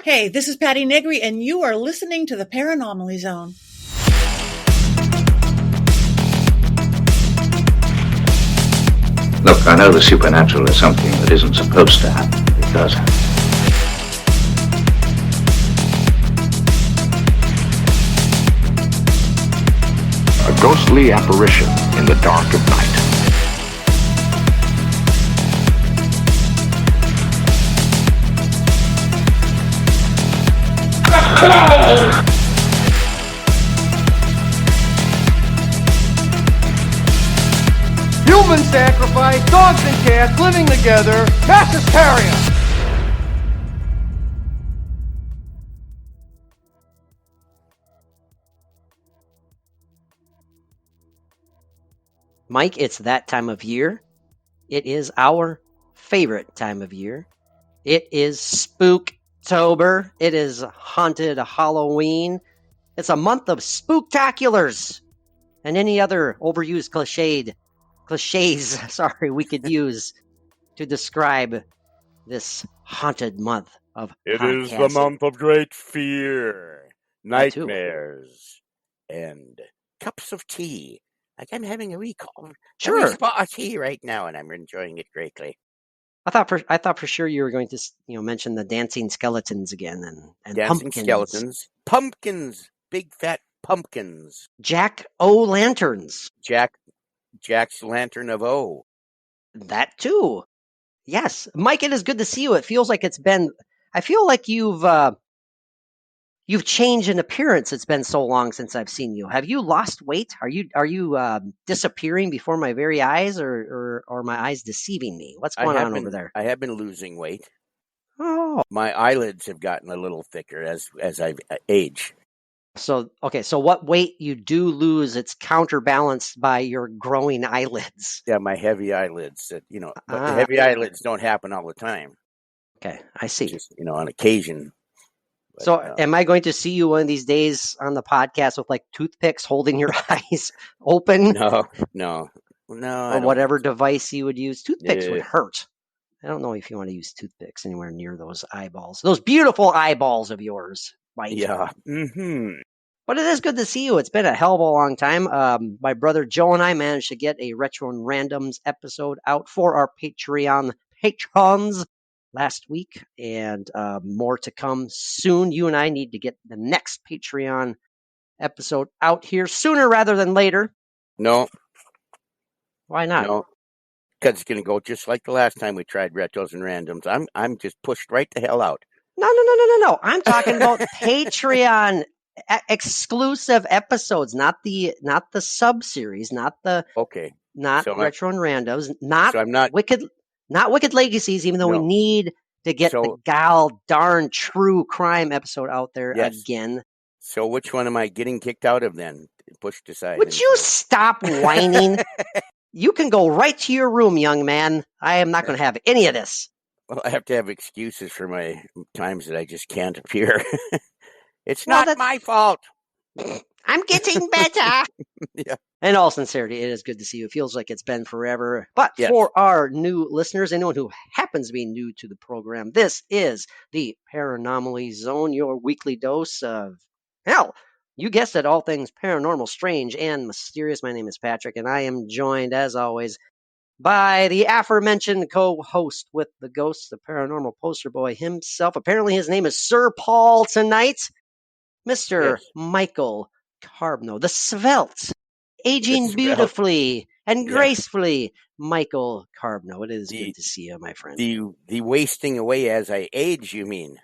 Hey, this is Patty Negri, and you are listening to the Paranormal Zone. Look, I know the supernatural is something that isn't supposed to happen, but it does happen. A ghostly apparition in the dark of night. Human sacrifice, dogs and cats living together, mass hysteria. Mike, it's that time of year. It is our favorite time of year. It is Spooktober. It is Haunted Halloween. It's a month of spooktaculars and any other overused cliches, we could use to describe this haunted month of It podcasting. is the month of great fear, nightmares, and cups of tea. Like I'm having a recall. Sure. A spot of tea right now, and I'm enjoying it greatly. I thought for sure you were going to, mention the dancing skeletons again and Dancing pumpkins. skeletons, pumpkins, big fat pumpkins. Jack-o'-lanterns. Jack's Lantern of O. That too. Yes, Mike, it is good to see you. It feels like it's been. I feel like you've changed in appearance. It's been so long since I've seen you. Have you lost weight? Are you disappearing before my very eyes, or are my eyes deceiving me? What's going on over there? I have been losing weight. Oh, My eyelids have gotten a little thicker as I've aged. so what weight you do lose, it's counterbalanced by your growing eyelids. Yeah, my heavy eyelids. But the heavy eyelids don't happen all the time. Okay, I see. Just on occasion. But, So, am I going to see you one of these days on the podcast with like toothpicks holding your eyes open? No. Or whatever device you would use. Toothpicks would hurt. I don't know if you want to use toothpicks anywhere near those eyeballs. Those beautiful eyeballs of yours, Mike. Yeah. Mm-hmm. But it is good to see you. It's been a hell of a long time. My brother Joe and I managed to get a Retro and Randoms episode out for our Patreon patrons last week, and more to come soon. You and I need to get the next Patreon episode out here sooner rather than later. No. Why not? No. Because it's going to go just like the last time we tried Retros and Randoms. I'm just pushed right the hell out. No. I'm talking about Patreon exclusive episodes, not the sub series, not Retro and Randoms, So I'm not Wicked Legacies, even though we need to get the gal darn true crime episode out there again. So which one am I getting kicked out of then? Pushed aside. Would you stop whining? You can go right to your room, young man. I am not going to have any of this. Well, I have to have excuses for my times that I just can't appear. It's not my fault. I'm getting better. Yeah. In all sincerity, it is good to see you. It feels like it's been forever. But Yes. for our new listeners, anyone who happens to be new to the program, this is the Paranormal Zone, your weekly dose of, hell, you guessed it, all things paranormal, strange, and mysterious. My name is Patrick, and I am joined, as always, by the aforementioned co-host with the Ghosts, the Paranormal Poster Boy himself. Apparently his name is Sir Paul tonight. Mr. Michael Carbno, the svelte, aging beautifully and gracefully, Michael Carbno. It is good to see you, my friend. The wasting away as I age, you mean?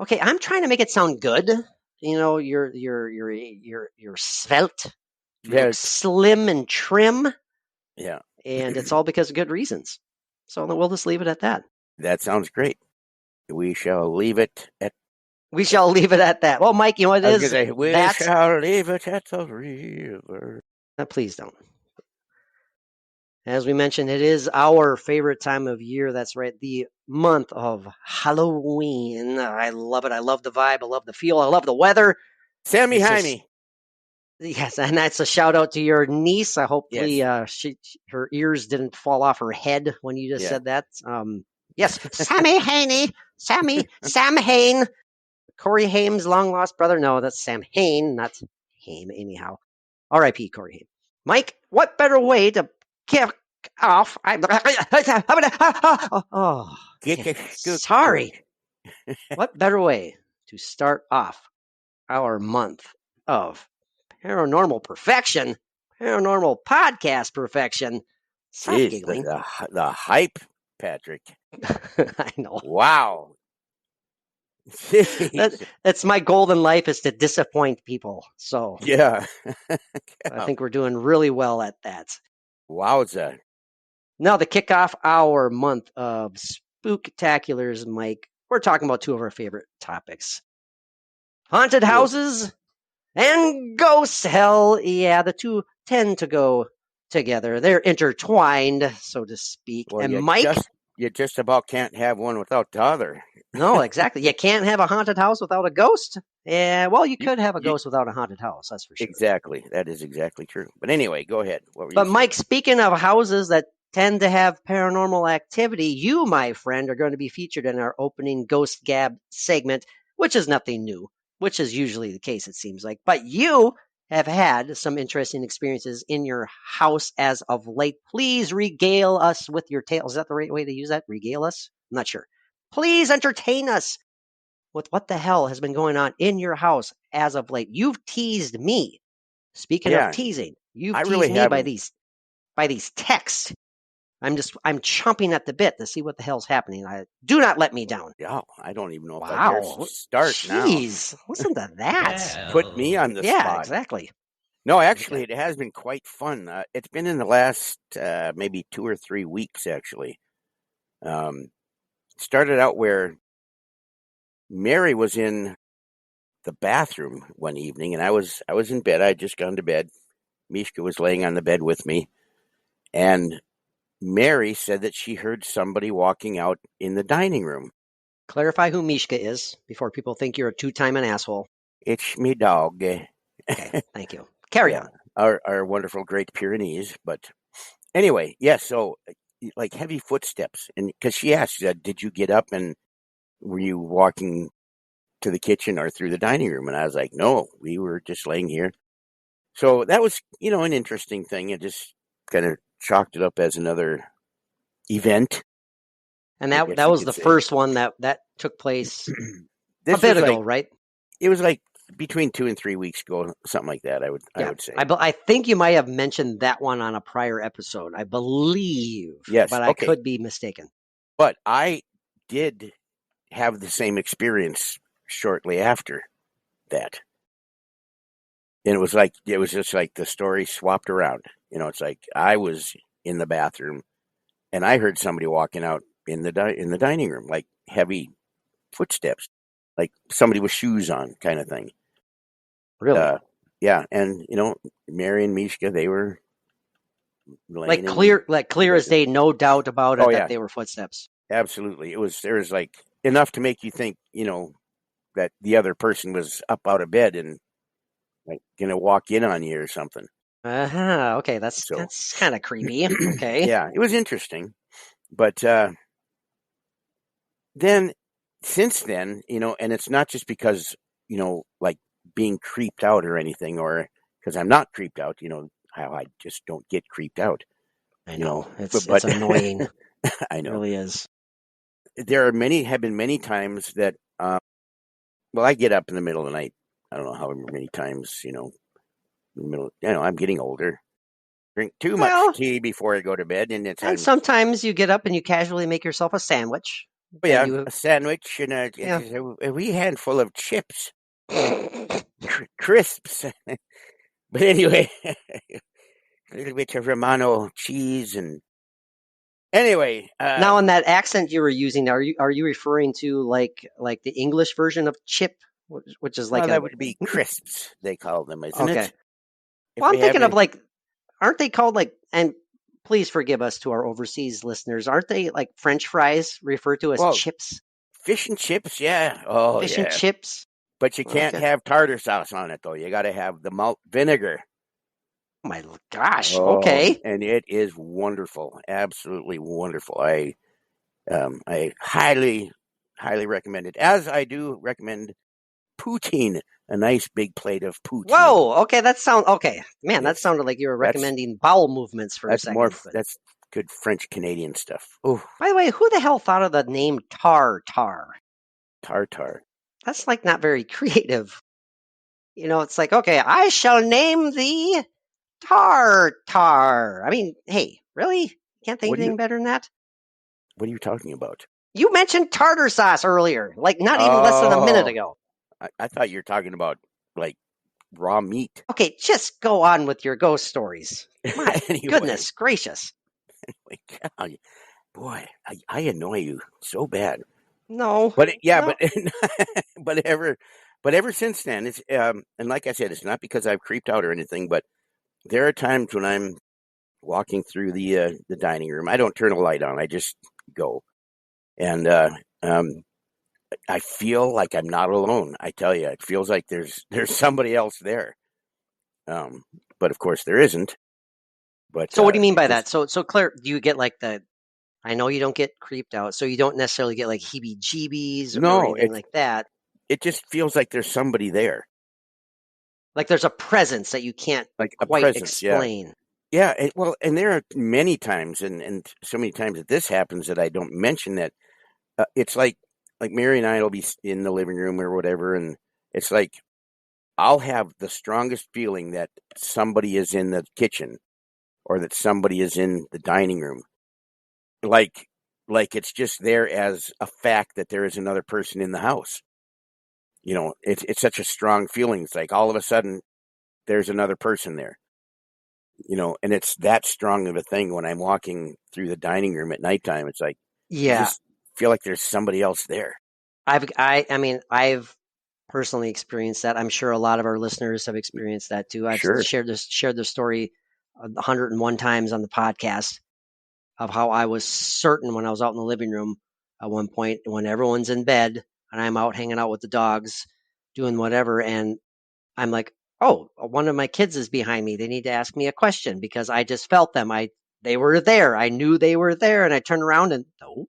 Okay, I'm trying to make it sound good. You're svelte, you're slim and trim. Yeah. And it's all because of good reasons. So we'll just leave it at that. That sounds great. We shall leave it at that. Well, Mike, you know what it is? We shall leave it at the river. Please don't. As we mentioned, it is our favorite time of year. That's right, the month of Halloween. I love it. I love the vibe. I love the feel. I love the weather. Sammy Jaime. Yes, and that's a shout out to your niece. I hope her ears didn't fall off her head when you just said that. Yes, Sammy Haney, Sam Hain. Corey Haim's long lost brother. No, that's Sam Hain, not Haim, anyhow. R.I.P. Corey Haim. Mike, what better way to kick off? Sorry. What better way to start off our month of paranormal perfection, paranormal podcast perfection? Stop Jeez, giggling. the hype, Patrick. I know. Wow. That's my goal in life, is to disappoint people. So yeah. I think we're doing really well at that. Wowza. Now, to kick off our month of spooktaculars, Mike, we're talking about two of our favorite topics: haunted houses and ghosts. Hell yeah, the two tend to go together. They're intertwined, so to speak. Well, and Mike, you just about can't have one without the other. No, exactly. You can't have a haunted house without a ghost. Yeah, well, you could have a ghost without a haunted house. That's for sure. Exactly. That is exactly true. But anyway, go ahead. What were you But saying? Mike, speaking of houses that tend to have paranormal activity, you, my friend, are going to be featured in our opening Ghost Gab segment, which is nothing new, which is usually the case, it seems like. But you have had some interesting experiences in your house as of late. Please regale us with your tales. Is that the right way to use that? Regale us? I'm not sure. Please entertain us with what the hell has been going on in your house as of late. You've teased me. Speaking of teasing, you've teased really me by these texts. I'm chomping at the bit to see what the hell's happening. Do not let me down. Yeah, I don't even know if I dare start now. Jeez, listen to that. Put me on the spot. Yeah, exactly. No, actually, it has been quite fun. It's been in the last maybe 2 or 3 weeks, actually. Started out where Mary was in the bathroom one evening, and I was in bed. I had just gone to bed. Mishka was laying on the bed with me, and Mary said that she heard somebody walking out in the dining room. Clarify who Mishka is before people think you're a two-time an asshole. It's me dog. Okay, thank you. Carry on. Our wonderful Great Pyrenees. But anyway, so like heavy footsteps. And because she asked, did you get up and were you walking to the kitchen or through the dining room? And I was like, no, we were just laying here. So that was, an interesting thing. It just kind of chalked it up as another event. And that was the first one that took place a bit ago, right? It was like between 2 and 3 weeks ago, something like that. I would say. I think you might have mentioned that one on a prior episode, I believe. Yes, but I could be mistaken. But I did have the same experience shortly after that, and it was just like the story swapped around. It's like I was in the bathroom, and I heard somebody walking out in the dining room, like heavy footsteps, like somebody with shoes on, kind of thing. Really? Yeah, and Mary and Mishka, they were clear as day, no doubt about it that they were footsteps. Absolutely, there was like enough to make you think, that the other person was up out of bed and like gonna walk in on you or something. Okay, that's kind of creepy. Okay. Yeah, it was interesting, but then since then, and it's not just because like being creeped out or anything, or because I'm not creeped out. How I just don't get creeped out. I know it's annoying. I know it really is. There have been many times that I get up in the middle of the night. I don't know how many times, in the middle. I'm getting older. Drink too much tea before I go to bed, and sometimes you get up and you casually make yourself a sandwich. Oh, yeah, a sandwich and a wee handful of chips, crisps. But anyway, a little bit of Romano cheese, and anyway. Now, in that accent you were using, are you referring to like the English version of chip, which is like that would be crisps? They call them, isn't it? Well, I'm thinking of aren't they called and please forgive us to our overseas listeners, aren't they like French fries referred to as chips? Fish and chips, yeah. Oh, fish and chips. But you can't have tartar sauce on it, though. You got to have the malt vinegar. Oh my gosh! Okay, and it is wonderful, absolutely wonderful. I highly, highly recommend it. As I do recommend poutine, a nice big plate of poutine. Whoa. Okay, that man. That Yes. sounded like you were recommending bowel movements for a That's second. that's good French Canadian stuff. Oh, By the way, who the hell thought of the name tartar? tartar. That's like not very creative. It's like, okay, I shall name thee tartar. I mean, hey, really? Can't think of anything better than that? What are you talking about? You mentioned tartar sauce earlier, like not even less than a minute ago. I thought you were talking about like raw meat. Okay, just go on with your ghost stories. My Anyway. goodness gracious. God, boy, I annoy you so bad. No. But no. but ever since then, it's and like I said, it's not because I've creeped out or anything, but there are times when I'm walking through the dining room. I don't turn a light on. I just go, and I feel like I'm not alone. I tell you, it feels like there's somebody else there. But of course there isn't. But So what do you mean by that? So Claire, do you get like I know you don't get creeped out, so you don't necessarily get like heebie-jeebies or anything like that. It just feels like there's somebody there. Like there's a presence that you can't quite explain. Yeah. And there are many times, and so many times that this happens that I don't mention that. It's like Mary and I will be in the living room or whatever, and it's like I'll have the strongest feeling that somebody is in the kitchen or that somebody is in the dining room. Like it's just there as a fact that there is another person in the house. It's such a strong feeling. It's like all of a sudden there's another person there. And it's that strong of a thing when I'm walking through the dining room at nighttime. It's like, yeah, I just feel like there's somebody else there. I've personally experienced that. I'm sure a lot of our listeners have experienced that too. I've shared this story 101 times on the podcast of how I was certain when I was out in the living room at one point when everyone's in bed and I'm out hanging out with the dogs doing whatever, and I'm like, oh, one of my kids is behind me. They need to ask me a question because I just felt them. They were there. I knew they were there, and I turned around and no,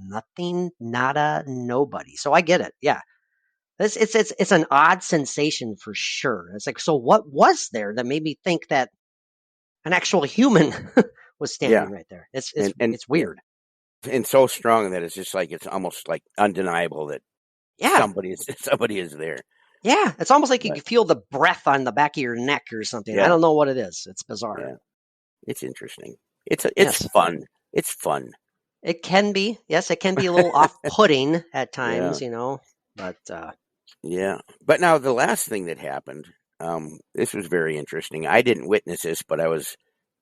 nothing, nada, nobody. So I get it. Yeah, it's an odd sensation for sure. It's like, so what was there that made me think that an actual human was standing right there? It's weird and so strong that it's just like it's almost like undeniable that somebody is there. Yeah, it's almost like you can feel the breath on the back of your neck or something. I don't know what it is. It's bizarre. Yeah. It's interesting. It's fun. It's fun. It can be. Yes, it can be a little off-putting at times, But yeah. But now the last thing that happened, this was very interesting. I didn't witness this, but I was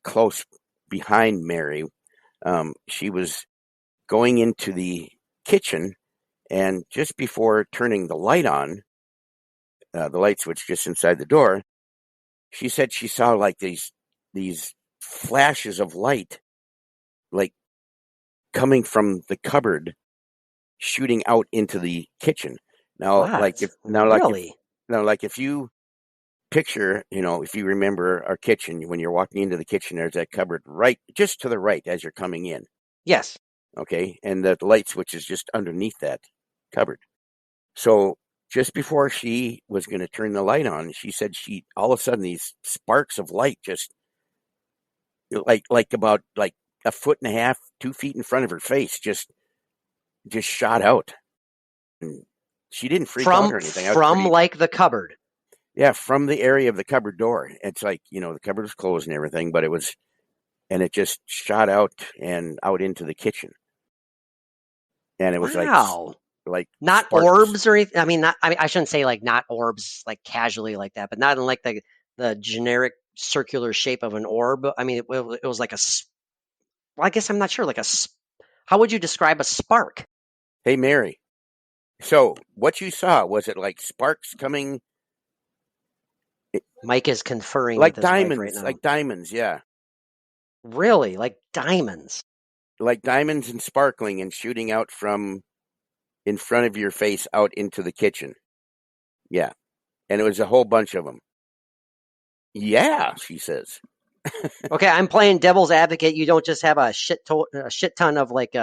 close behind Mary. She was going into the kitchen, and just before turning the light on, the light switch just inside the door, she said she saw like these flashes of light, like coming from the cupboard, shooting out into the kitchen. Now, if you picture, if you remember our kitchen, when you're walking into the kitchen, there's that cupboard right just to the right as you're coming in. Yes. Okay, and the light switch is just underneath that cupboard. So just before she was going to turn the light on, she said all of a sudden these sparks of light just like about like a foot and a half, 2 feet in front of her face, just shot out. And she didn't freak out or anything. From like the cupboard. Yeah, from the area of the cupboard door. It's like, the cupboard was closed and everything, but it just shot out and out into the kitchen. And it was like not sparks. Orbs or anything. I shouldn't say like not orbs, like casually like that, but not in like the generic circular shape of an orb. It was like I guess I'm not sure. How would you describe a spark? Hey, Mary. So what you saw, was it like sparks coming? Mike is conferring like with his diamonds, wife right now. Like diamonds, yeah. Really, like diamonds. Like diamonds and sparkling and shooting out from in front of your face out into the kitchen. Yeah. And it was a whole bunch of them. Yeah, she says. Okay, I'm playing devil's advocate. You don't just have a shit ton of like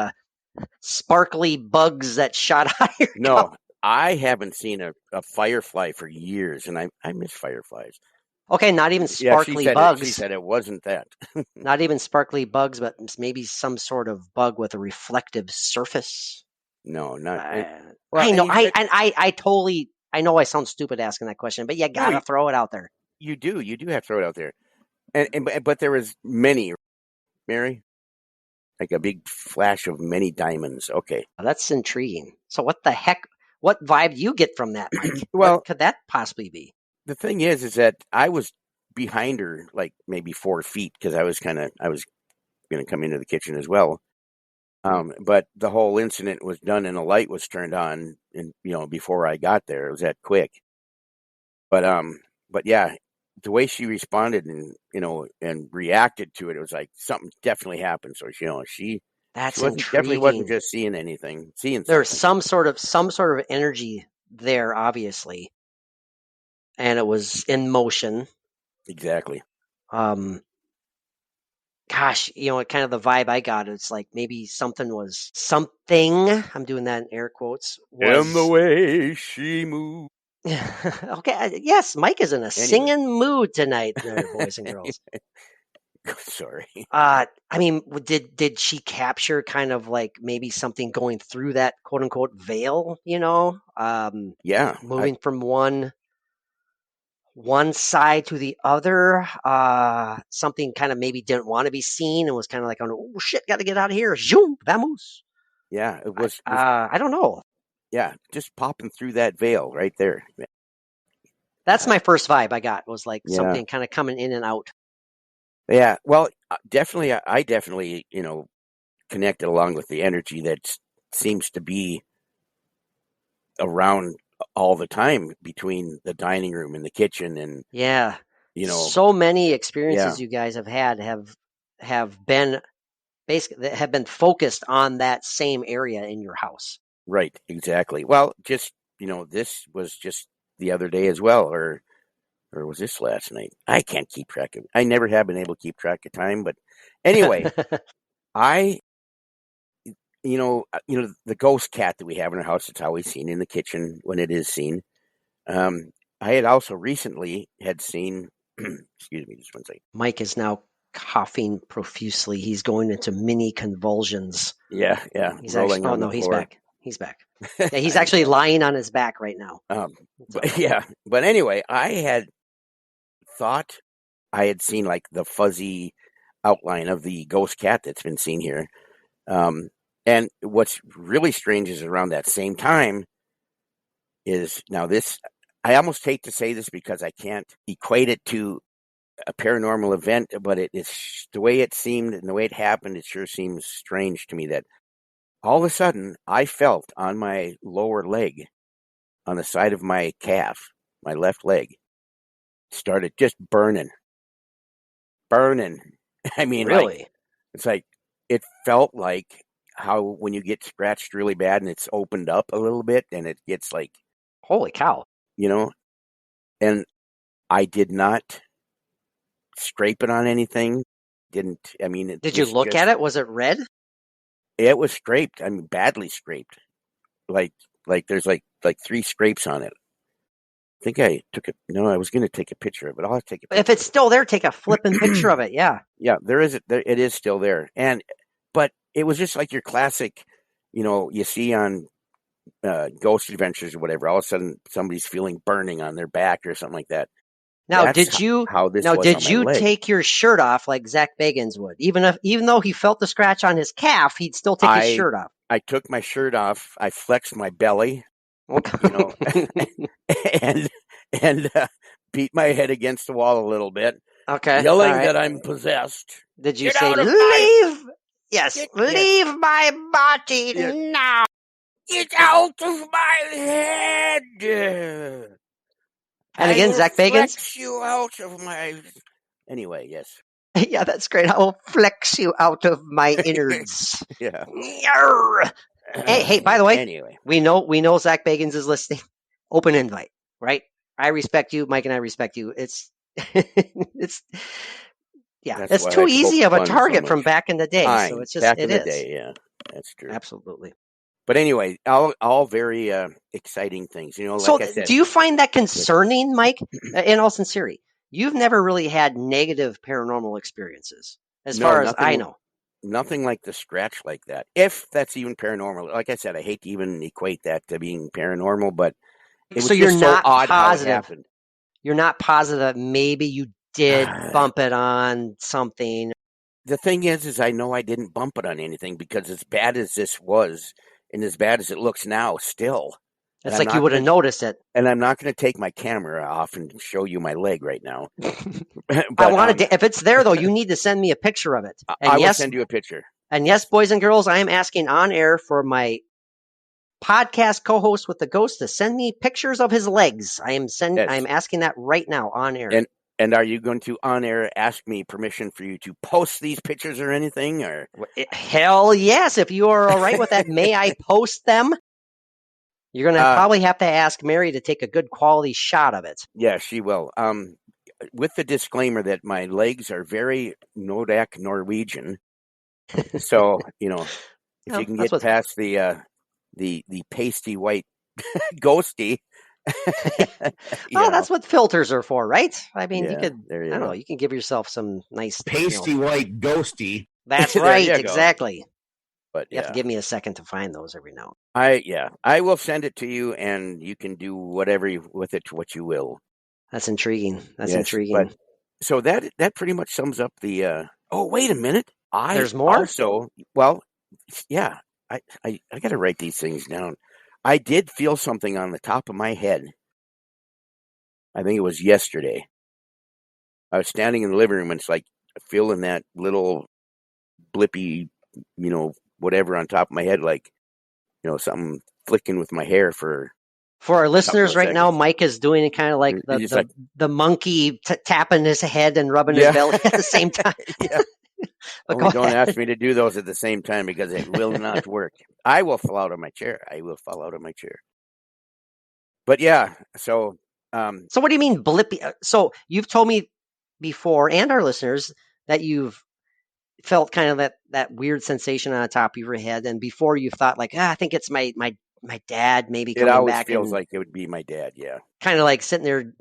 sparkly bugs that shot higher. No, I haven't seen a firefly for years, and I miss fireflies. Okay, not even Yeah, sparkly bugs. She said it wasn't that. Not even sparkly bugs, but maybe some sort of bug with a reflective surface. No, not. Well, I know. I totally. I know I sound stupid asking that question, but you gotta throw it out there. You do have to throw it out there, but there was many, Mary, like a big flash of many diamonds. Okay, that's intriguing. So, what the heck? What vibe do you get from that, Mike? Well, what could that possibly be? The thing is that I was behind her like maybe 4 feet because I was going to come into the kitchen as well. But the whole incident was done and the light was turned on, and before I got there. It was that quick. But yeah, the way she responded and reacted to it was like something definitely happened. So she definitely wasn't just seeing anything. There's some sort of energy there, obviously, and it was in motion. Exactly. Gosh, kind of the vibe I got. It's like maybe something. I'm doing that in air quotes. In the way she moved. Okay. Yes, Mike is in a singing mood tonight, boys and girls. Sorry. I mean, did she capture kind of like maybe something going through that quote unquote veil? Yeah, moving from one side to the other. Something kind of maybe didn't want to be seen and was kind of like, oh shit, got to get out of here. Zoom, vamos. Yeah, it was. I don't know. Yeah, just popping through that veil right there. That's my first vibe I got, was like something kind of coming in and out. Yeah, well, definitely, I definitely, connected along with the energy that seems to be around all the time between the dining room and the kitchen, and so many experiences you guys have had have been focused on that same area in your house. Right, exactly. Well, just this was just the other day as well, or was this last night? I can't keep track of it. I never have been able to keep track of time, but anyway, the ghost cat that we have in our house, it's always seen in the kitchen when it is seen. I had also recently seen, excuse me, just one second. Mike is now coughing profusely. He's going into mini convulsions. Yeah. He's actually, he's back. He's back. Yeah, he's actually lying on his back right now. But anyway, I had thought I had seen like the fuzzy outline of the ghost cat that's been seen here. And what's really strange is around that same time is now this, I almost hate to say this because I can't equate it to a paranormal event, but it is the way it seemed and the way it happened. It sure seems strange to me that all of a sudden I felt on my lower leg, on the side of my calf, my left leg, started just burning. I mean, really? It's like, it felt like how when you get scratched really bad and it's opened up a little bit and it gets like, holy cow, and I did not scrape it on anything. Did you look at it? Was it red? It was scraped. I mean, badly scraped. Like there's like 3 scrapes on it. I think I took it. No, I was going to take a picture of it. I'll have to take a picture. If it's still there, take a flipping picture of it. Yeah. Yeah, it is still there. But it was just like your classic, you see on Ghost Adventures or whatever. All of a sudden, somebody's feeling burning on their back or something like that. Now, did you take your shirt off like Zach Bagans would? Even though he felt the scratch on his calf, he'd still take his shirt off. I took my shirt off. I flexed my belly, and beat my head against the wall a little bit. Okay, yelling that I'm possessed. Did you say leave? Yes, leave my body now. Get out of my head. And again, Zach Bagans. Flex you out of my. Anyway, yes. Yeah, that's great. I will flex you out of my innards. Yeah. Hey, by the way, anyway, we know Zach Bagans is listening. Open invite, right? I respect you, Mike, and I respect you. It's too easy of a target from back in the day. So it's just back in the day, yeah, that's true. Absolutely. But anyway, all very exciting things. Like So I said. do you find that concerning, Mike? In all sincerity, you've never really had negative paranormal experiences, as far as I know. Nothing like the scratch like that. If that's even paranormal. Like I said, I hate to even equate that to being paranormal, but it was So you're just not so odd positive. how it happened. You're not positive maybe you did bump it on something. The thing is I know I didn't bump it on anything, because as bad as this was and as bad as it looks now still. It's like you would have noticed it. And I'm not going to take my camera off and show you my leg right now. But, I wanted to, if it's there though, you need to send me a picture of it. And I will send you a picture. And yes, boys and girls, I am asking on air for my podcast co-host with the ghost to send me pictures of his legs. I am asking that right now on air. And are you going to on air ask me permission for you to post these pictures or anything? Or hell yes, if you are all right with that, may I post them? You're going to probably have to ask Mary to take a good quality shot of it. Yeah, she will. With the disclaimer that my legs are very Nordic Norwegian. So, if you can get past the pasty white ghosty. Well, that's what filters are for, right? I mean, Yeah, you could, I don't know, you can give yourself some nice pasty white ghosty. That's right, exactly. But you have to give me a second to find those every now. I will send it to you, and you can do whatever with it, what you will. That's intriguing. That's intriguing. But, so that pretty much sums up the. Oh, wait a minute! There's more. Also, well, yeah, I got to write these things down. I did feel something on the top of my head. I think it was yesterday. I was standing in the living room, and it's like feeling that little blippy, whatever on top of my head, like, something flicking with my hair for our listeners right now. Mike is doing it kind of like the monkey tapping his head and rubbing his belly at the same time. Yeah. Don't ask me to do those at the same time, because it will not work. I will fall out of my chair. But yeah, so. So what do you mean blippy? So you've told me before, and our listeners, that you've felt kind of that weird sensation on the top of your head, and before you thought like, I think it's my dad maybe coming back. It always feels like it would be my dad, yeah. Kind of like sitting there,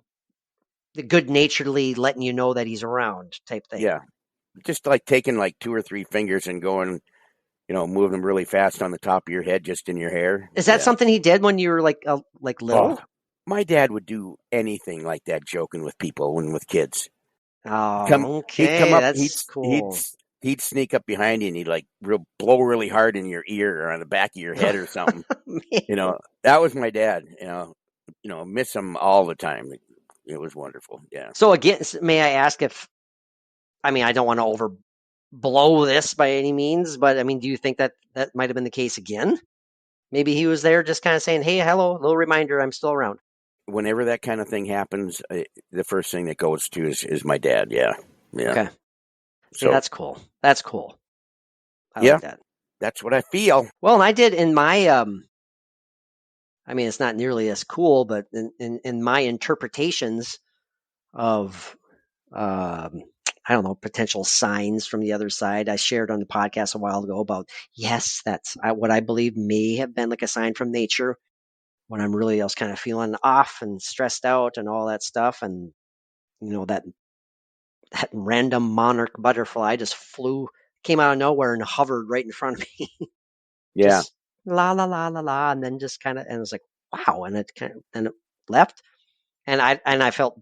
good-naturedly letting you know that he's around, type thing. Yeah, just like taking like 2 or 3 fingers and going, moving them really fast on the top of your head, just in your hair. Is that something he did when you were like little? Oh, my dad would do anything like that, joking with people when with kids. Oh, okay, he'd come up, that's cool. He'd sneak up behind you and he'd like blow really hard in your ear or on the back of your head or something. That was my dad. Miss him all the time. It was wonderful. Yeah. So again, may I ask I don't want to overblow this by any means, but do you think that might have been the case again? Maybe he was there just kind of saying, hey, hello, little reminder, I'm still around. Whenever that kind of thing happens, the first thing that goes to is my dad. Yeah. Yeah. Okay. So that's cool. That's cool. I like that. That's what I feel. Well, and I did in my, it's not nearly as cool, but in my interpretations of, potential signs from the other side, I shared on the podcast a while ago about, yes, that's what I believe may have been like a sign from nature when I was kind of feeling off and stressed out and all that stuff. And, that random monarch butterfly just came out of nowhere and hovered right in front of me. Yeah. Just la, la, la, la, la. And then just kind of, and it was like, wow. And it left. And I felt,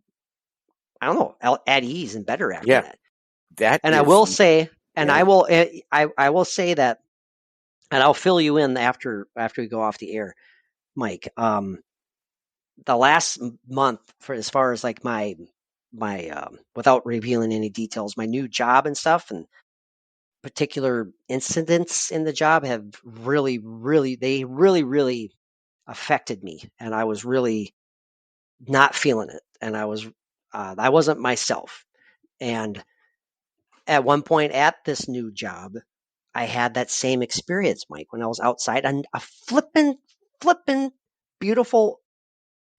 I don't know, at ease and better after that. I will say, and I will say that, and I'll fill you in after we go off the air, Mike. The last month, for as far as like my without revealing any details, my new job and stuff, and particular incidents in the job have really affected me, and I was really not feeling it, and I wasn't myself. And at one point at this new job, I had that same experience, Mike, when I was outside, and a flippin' beautiful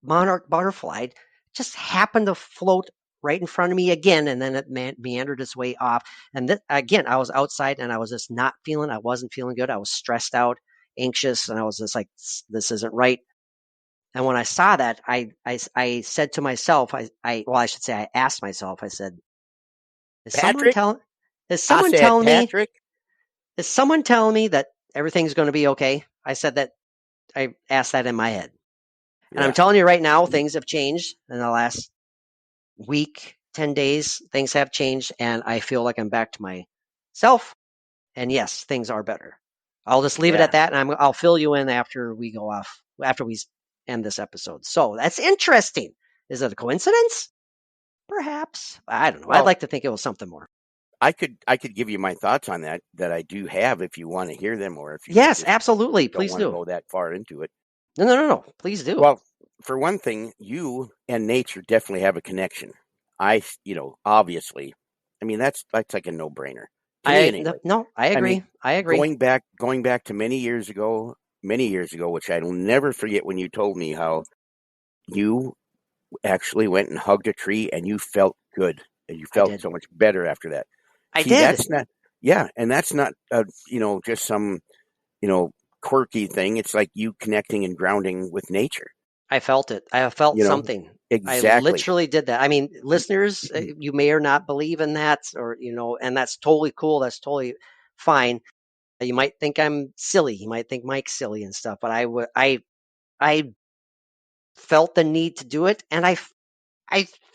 monarch butterfly just happened to float right in front of me again, and then it meandered its way off. And again, I was outside, and I was just I wasn't feeling good. I was stressed out, anxious, and I was just like, this isn't right. And when I saw that, I said to myself, I should say, I asked myself, I said, is someone Patrick, telling, is I someone said, telling me, Patrick. is someone telling me that everything's going to be okay? I said that, I asked that in my head. And I'm Yeah, telling you right now, things have changed in the last week, 10 days. Things have changed, and I feel like I'm back to myself. And yes, things are better. I'll just leave it yeah. at that, and I'll fill you in after we go off, after we end this episode. So that's interesting. Is it a coincidence? Perhaps. I don't know. I'd Well, like to think it was something more. I could give you my thoughts on that I do have if you want to hear them, or if you Yes, just absolutely. don't Please want to do. go that far into it. No. Please do. Well, for one thing, you and nature definitely have a connection. Obviously, I mean that's like a no-brainer to me anyway. I I mean, agree. I agree. going back to many years ago, which I'll never forget when you told me how you actually went and hugged a tree and you felt good and you I felt did. so much better after that. I See, did. that's not, yeah, and that's not, just some, quirky thing. It's like you connecting and grounding with nature. I felt it. I felt You know, something. I exactly. literally did that. I mean, listeners, you may or not believe in that, or and that's totally cool. That's totally fine. You might think I'm silly. You might think Mike's silly and stuff, but I felt the need to do it, and I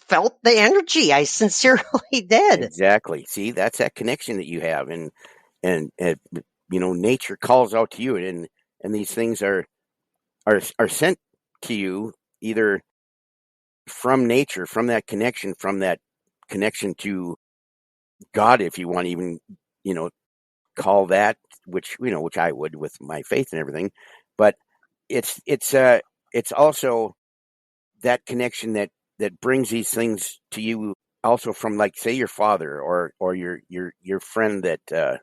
felt the energy. I sincerely did. Exactly. See, that's that connection that you have, and nature calls out to you, and these things are sent to you either from nature, from that connection to God, if you want to even, call that, which I would with my faith and everything, but it's also that connection that brings these things to you also from, like, say, your father or your friend that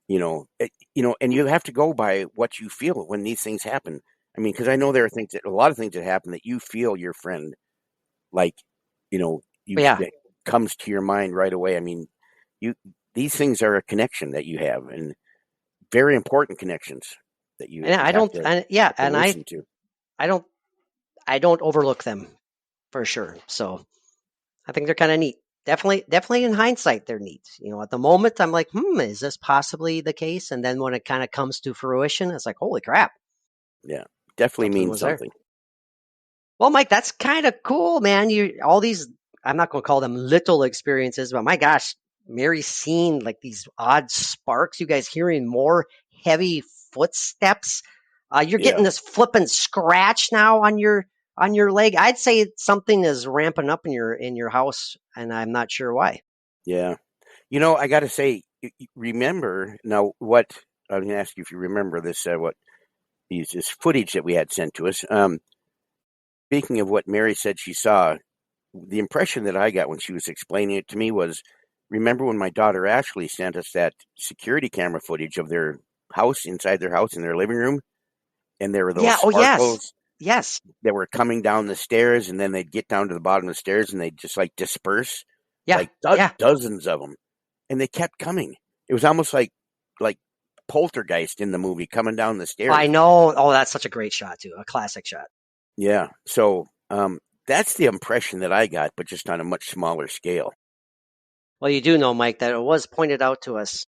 and you have to go by what you feel when these things happen. I mean, because I know there are a lot of things that happen that you feel your friend, like, But yeah, that comes to your mind right away. I mean, you these things are a connection that you have, and very important connections that you and I have don't. to And yeah, have to and listen to. I don't. I don't overlook them for sure. So I think they're kind of neat. Definitely in hindsight, they're neat. At the moment, I'm like, is this possibly the case? And then when it kind of comes to fruition, it's like, holy crap, Yeah, definitely something means was there. something. Well, Mike, that's kind of cool, man. All these, I'm not going to call them little experiences, but my gosh, Mary's seen like these odd sparks. You guys hearing more heavy footsteps. You're Yeah, getting this flipping scratch now on your leg. I'd say something is ramping up in your house, and I'm not sure why. yeah. I got to say, remember now what I'm going to ask you if you remember this. This footage that we had sent to us. Speaking of what Mary said she saw, the impression that I got when she was explaining it to me was, remember when my daughter Ashley sent us that security camera footage of their house, inside their house in their living room, and there were those Yeah. Oh, yes. sparkles Yes. that were coming down the stairs, and then they'd get down to the bottom of the stairs and they'd just like disperse, Yeah. like Yeah. dozens of them, and they kept coming. It was almost like poltergeist in the movie coming down the stairs. I know. Oh, that's such a great shot too. A classic shot. Yeah. So that's the impression that I got, but just on a much smaller scale. Well, you do know, Mike, that it was pointed out to us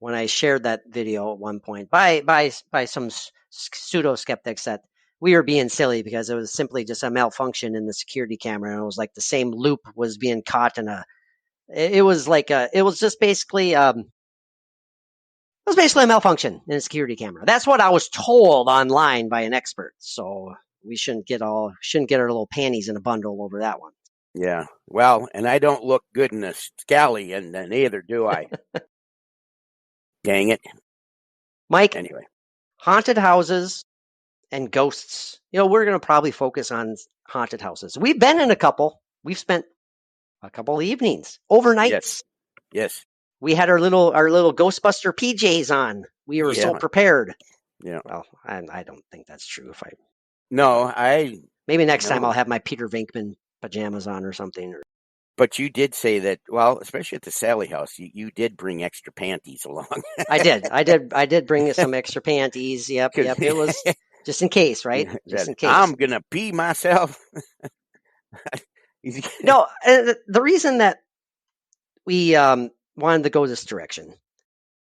when I shared that video at one point by some pseudo skeptics that we were being silly because it was simply just a malfunction in the security camera, and it was like the same loop was being caught in a. It was like it was just basically it was basically a malfunction in a security camera. That's what I was told online by an expert. So we shouldn't get our little panties in a bundle over that one. Yeah. Well, and I don't look good in a scally, and neither do I. Dang it. Mike, Anyway. haunted houses and ghosts. We're going to probably focus on haunted houses. We've been in a couple. We've spent a couple evenings, overnights. Yes. We had our little Ghostbuster PJs on. We were so Yeah. prepared. Yeah. Well, I don't think that's true. No, Maybe next time I'll have my Peter Venkman pajamas on or something. But you did say that, well, especially at the Sally house, you did bring extra panties along. I did bring some extra panties. Yep. It was just in case, right? Just in case. I'm gonna pee myself. No, the reason that we wanted to go this direction,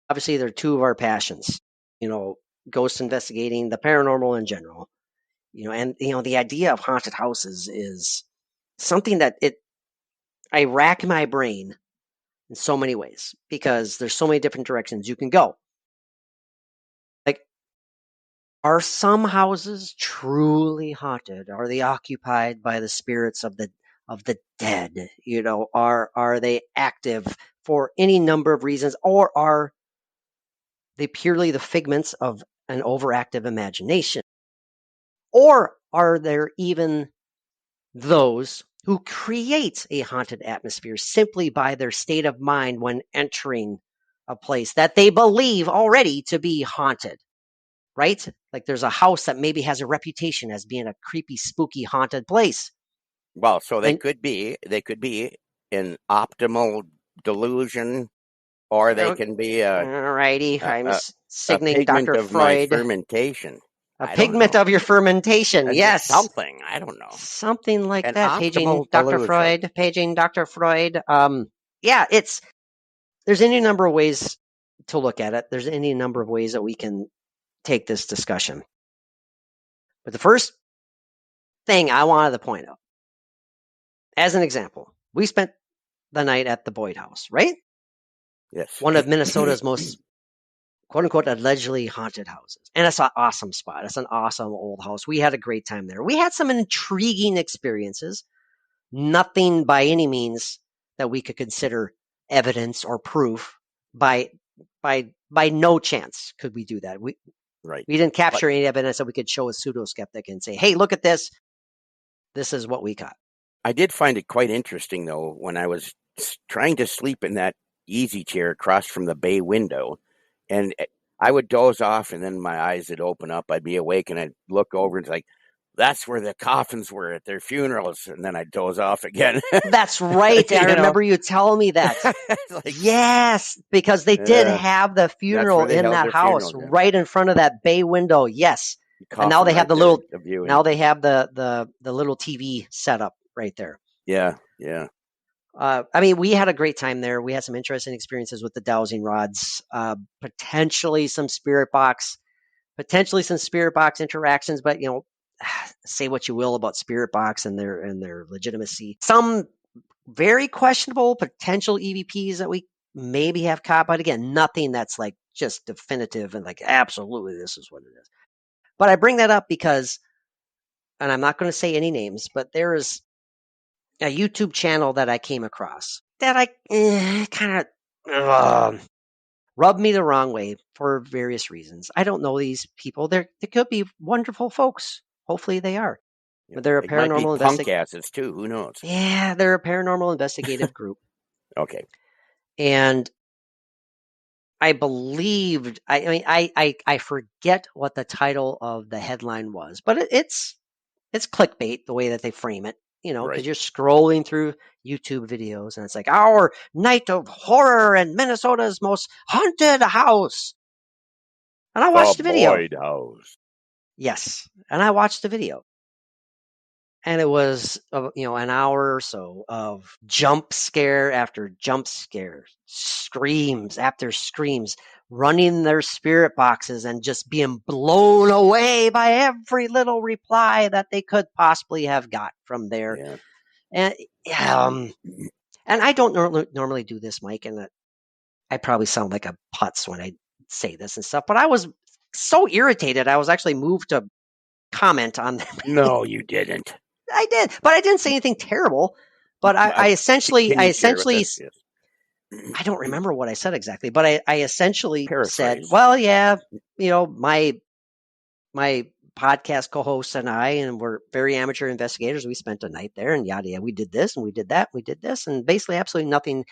obviously, there are two of our passions. Ghost investigating, the paranormal in general. And the idea of haunted houses is something that I rack my brain in so many ways because there's so many different directions you can go. Like, are some houses truly haunted? Are they occupied by the spirits of the dead? Are they active for any number of reasons, or are they purely the figments of an overactive imagination? Or are there even those who create a haunted atmosphere simply by their state of mind when entering a place that they believe already to be haunted, right? Like there's a house that maybe has a reputation as being a creepy, spooky, haunted place. Well, so they could be an optimal delusion, or they can be alrighty. I'm signaling pigment Dr. of Freud. My fermentation. A pigment of your fermentation, yes. Something, I don't know. Something like An that. Paging optimal Dr. delusion. Freud. Paging Dr. Freud. Yeah, there's any number of ways to look at it. There's any number of ways that we can take this discussion. But the first thing I wanted to point out, as an example, we spent the night at the Boyd House, right? Yes. One of Minnesota's most quote-unquote allegedly haunted houses. And it's an awesome spot. It's an awesome old house. We had a great time there. We had some intriguing experiences. Nothing by any means that we could consider evidence or proof. By no chance could we do that. We didn't capture any evidence that we could show a pseudo-skeptic and say, hey, look at this. This is what we got. I did find it quite interesting, though, when I was trying to sleep in that easy chair across from the bay window. And I would doze off, and then my eyes would open up. I'd be awake, and I'd look over, and it's like, that's where the coffins were at their funerals. And then I'd doze off again. That's right. I remember you telling me that. Yes, because they did have the funeral in that house right in front of that bay window. Yes. And now they have the little, now they have the little TV setup right there. Yeah. I mean, we had a great time there. We had some interesting experiences with the dowsing rods, potentially some spirit box interactions, but say what you will about spirit box and their legitimacy. Some very questionable potential EVPs that we maybe have caught, but again, nothing that's like just definitive and like absolutely this is what it is. But I bring that up because, and I'm not going to say any names, but there is a YouTube channel that I came across that I kind of rubbed me the wrong way for various reasons. I don't know these people. They could be wonderful folks. Hopefully they are. But they're a paranormal investigative asses too. Who knows? Yeah, they're a paranormal investigative group. Okay. And I believed. I forget what the title of the headline was, but it's clickbait the way that they frame it. Because you're scrolling through YouTube videos and it's like our night of horror in Minnesota's most haunted house. And I watched the video. Boyd House. Yes. And I watched the video. And it was, an hour or so of jump scare after jump scare, screams after screams, running their spirit boxes and just being blown away by every little reply that they could possibly have got from there. Yeah. And I don't normally do this, Mike, and I probably sound like a putz when I say this and stuff, but I was so irritated. I was actually moved to comment on them. No, you didn't. I did, but I didn't say anything terrible. But I essentially, I don't remember what I said exactly, but I essentially said, well, yeah, my podcast co-host and I, and we're very amateur investigators. We spent a night there and yada, yada. We did this and we did that. We did this. And basically absolutely nothing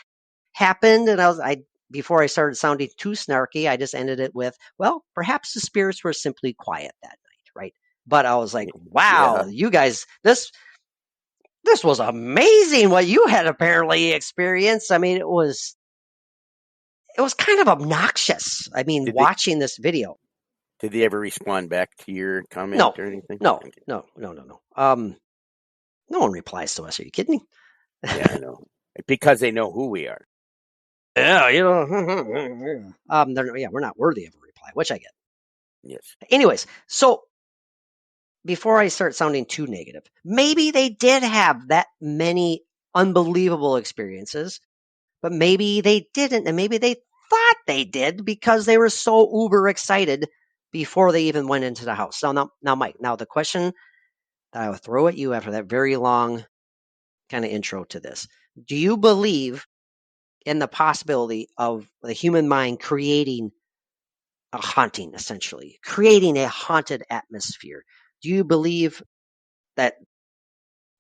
happened. And before I started sounding too snarky, I just ended it with, well, perhaps the spirits were simply quiet that night. Right. But I was like, wow, you guys, this was amazing what you had apparently experienced. I mean, it was kind of obnoxious. I mean, Did they watching this video. did they ever respond back to your comment No, or anything? no, Okay. no. No one replies to us. Are you kidding me? Yeah, I know. Because they know who we are. Yeah, we're not worthy of a reply, which I get. Yes. Anyways, so before I start sounding too negative, maybe they did have that many unbelievable experiences, but maybe they didn't, and maybe they thought they did because they were so uber excited before they even went into the house. Now, Mike, now the question that I will throw at you after that very long kind of intro to this: do you believe in the possibility of the human mind creating a haunting, essentially creating a haunted atmosphere? Do you believe that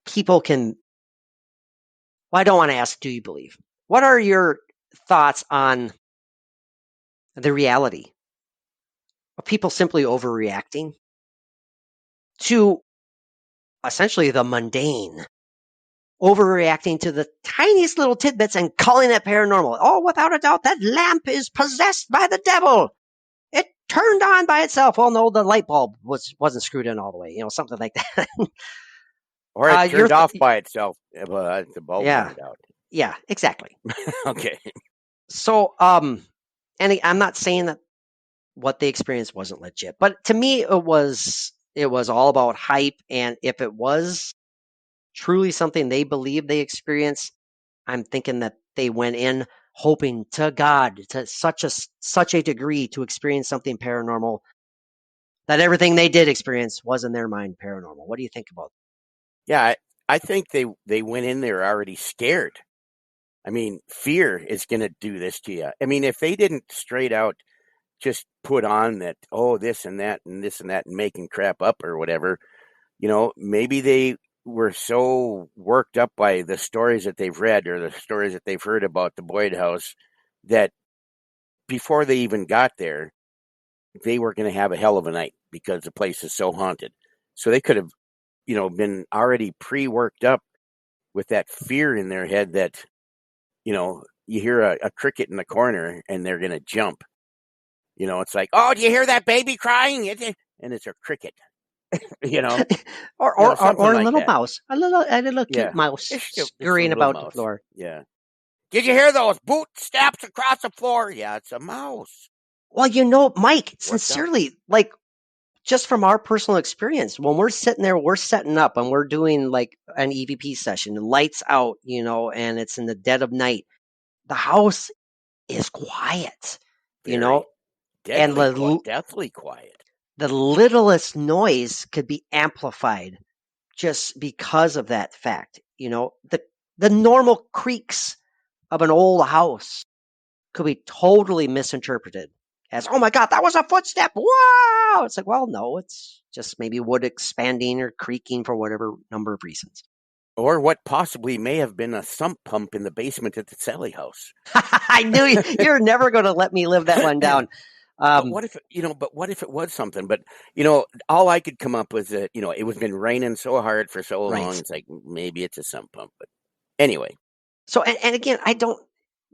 people can? Well, I don't want to ask, do you believe? What are your thoughts on the reality of people simply overreacting to essentially the mundane, overreacting to the tiniest little tidbits and calling it paranormal? Oh, without a doubt, that lamp is possessed by the devil. It turned on by itself. Well, no, the light bulb wasn't screwed in all the way. Something like that. Or it You're turned off by itself. Well, the bulb yeah, went out. yeah, exactly. Okay. So, and I'm not saying that what they experienced wasn't legit, but to me, it was all about hype. And if it was truly something they believed they experienced, I'm thinking that they went in hoping to God to such a degree to experience something paranormal that everything they did experience was in their mind paranormal. What do you think about Yeah, I think they went in there already scared. I mean, fear is going to do this to you. I mean, if they didn't straight out just put on that, oh, this and that and this and that and making crap up or whatever, maybe they were so worked up by the stories that they've read or the stories that they've heard about the Boyd House that before they even got there, they were going to have a hell of a night because the place is so haunted. So they could have, been already pre-worked up with that fear in their head that, you hear a cricket in the corner and they're going to jump. It's like, oh, do you hear that baby crying? And it's a cricket, or something a like little that. mouse, a little cute Yeah. mouse It's just a scurrying little about the mouse. floor. Yeah. Did you hear those boot steps across the floor? Yeah, it's a mouse. Well, Mike, Worked up. sincerely, like just from our personal experience, when we're sitting there, we're setting up and we're doing like an EVP session, lights out, and it's in the dead of night. The house is quiet, Very and deathly quiet. the littlest noise could be amplified just because of that fact. The normal creaks of an old house could be totally misinterpreted as, oh my God, that was a footstep. Wow. It's like, well, no, it's just maybe wood expanding or creaking for whatever number of reasons. Or what possibly may have been a sump pump in the basement at the Sally house. I knew you're never going to let me live that one down. But what if it was something? But all I could come up with that it was been raining so hard for so Right. long. It's like maybe it's a sump pump. But anyway, So and again, I don't.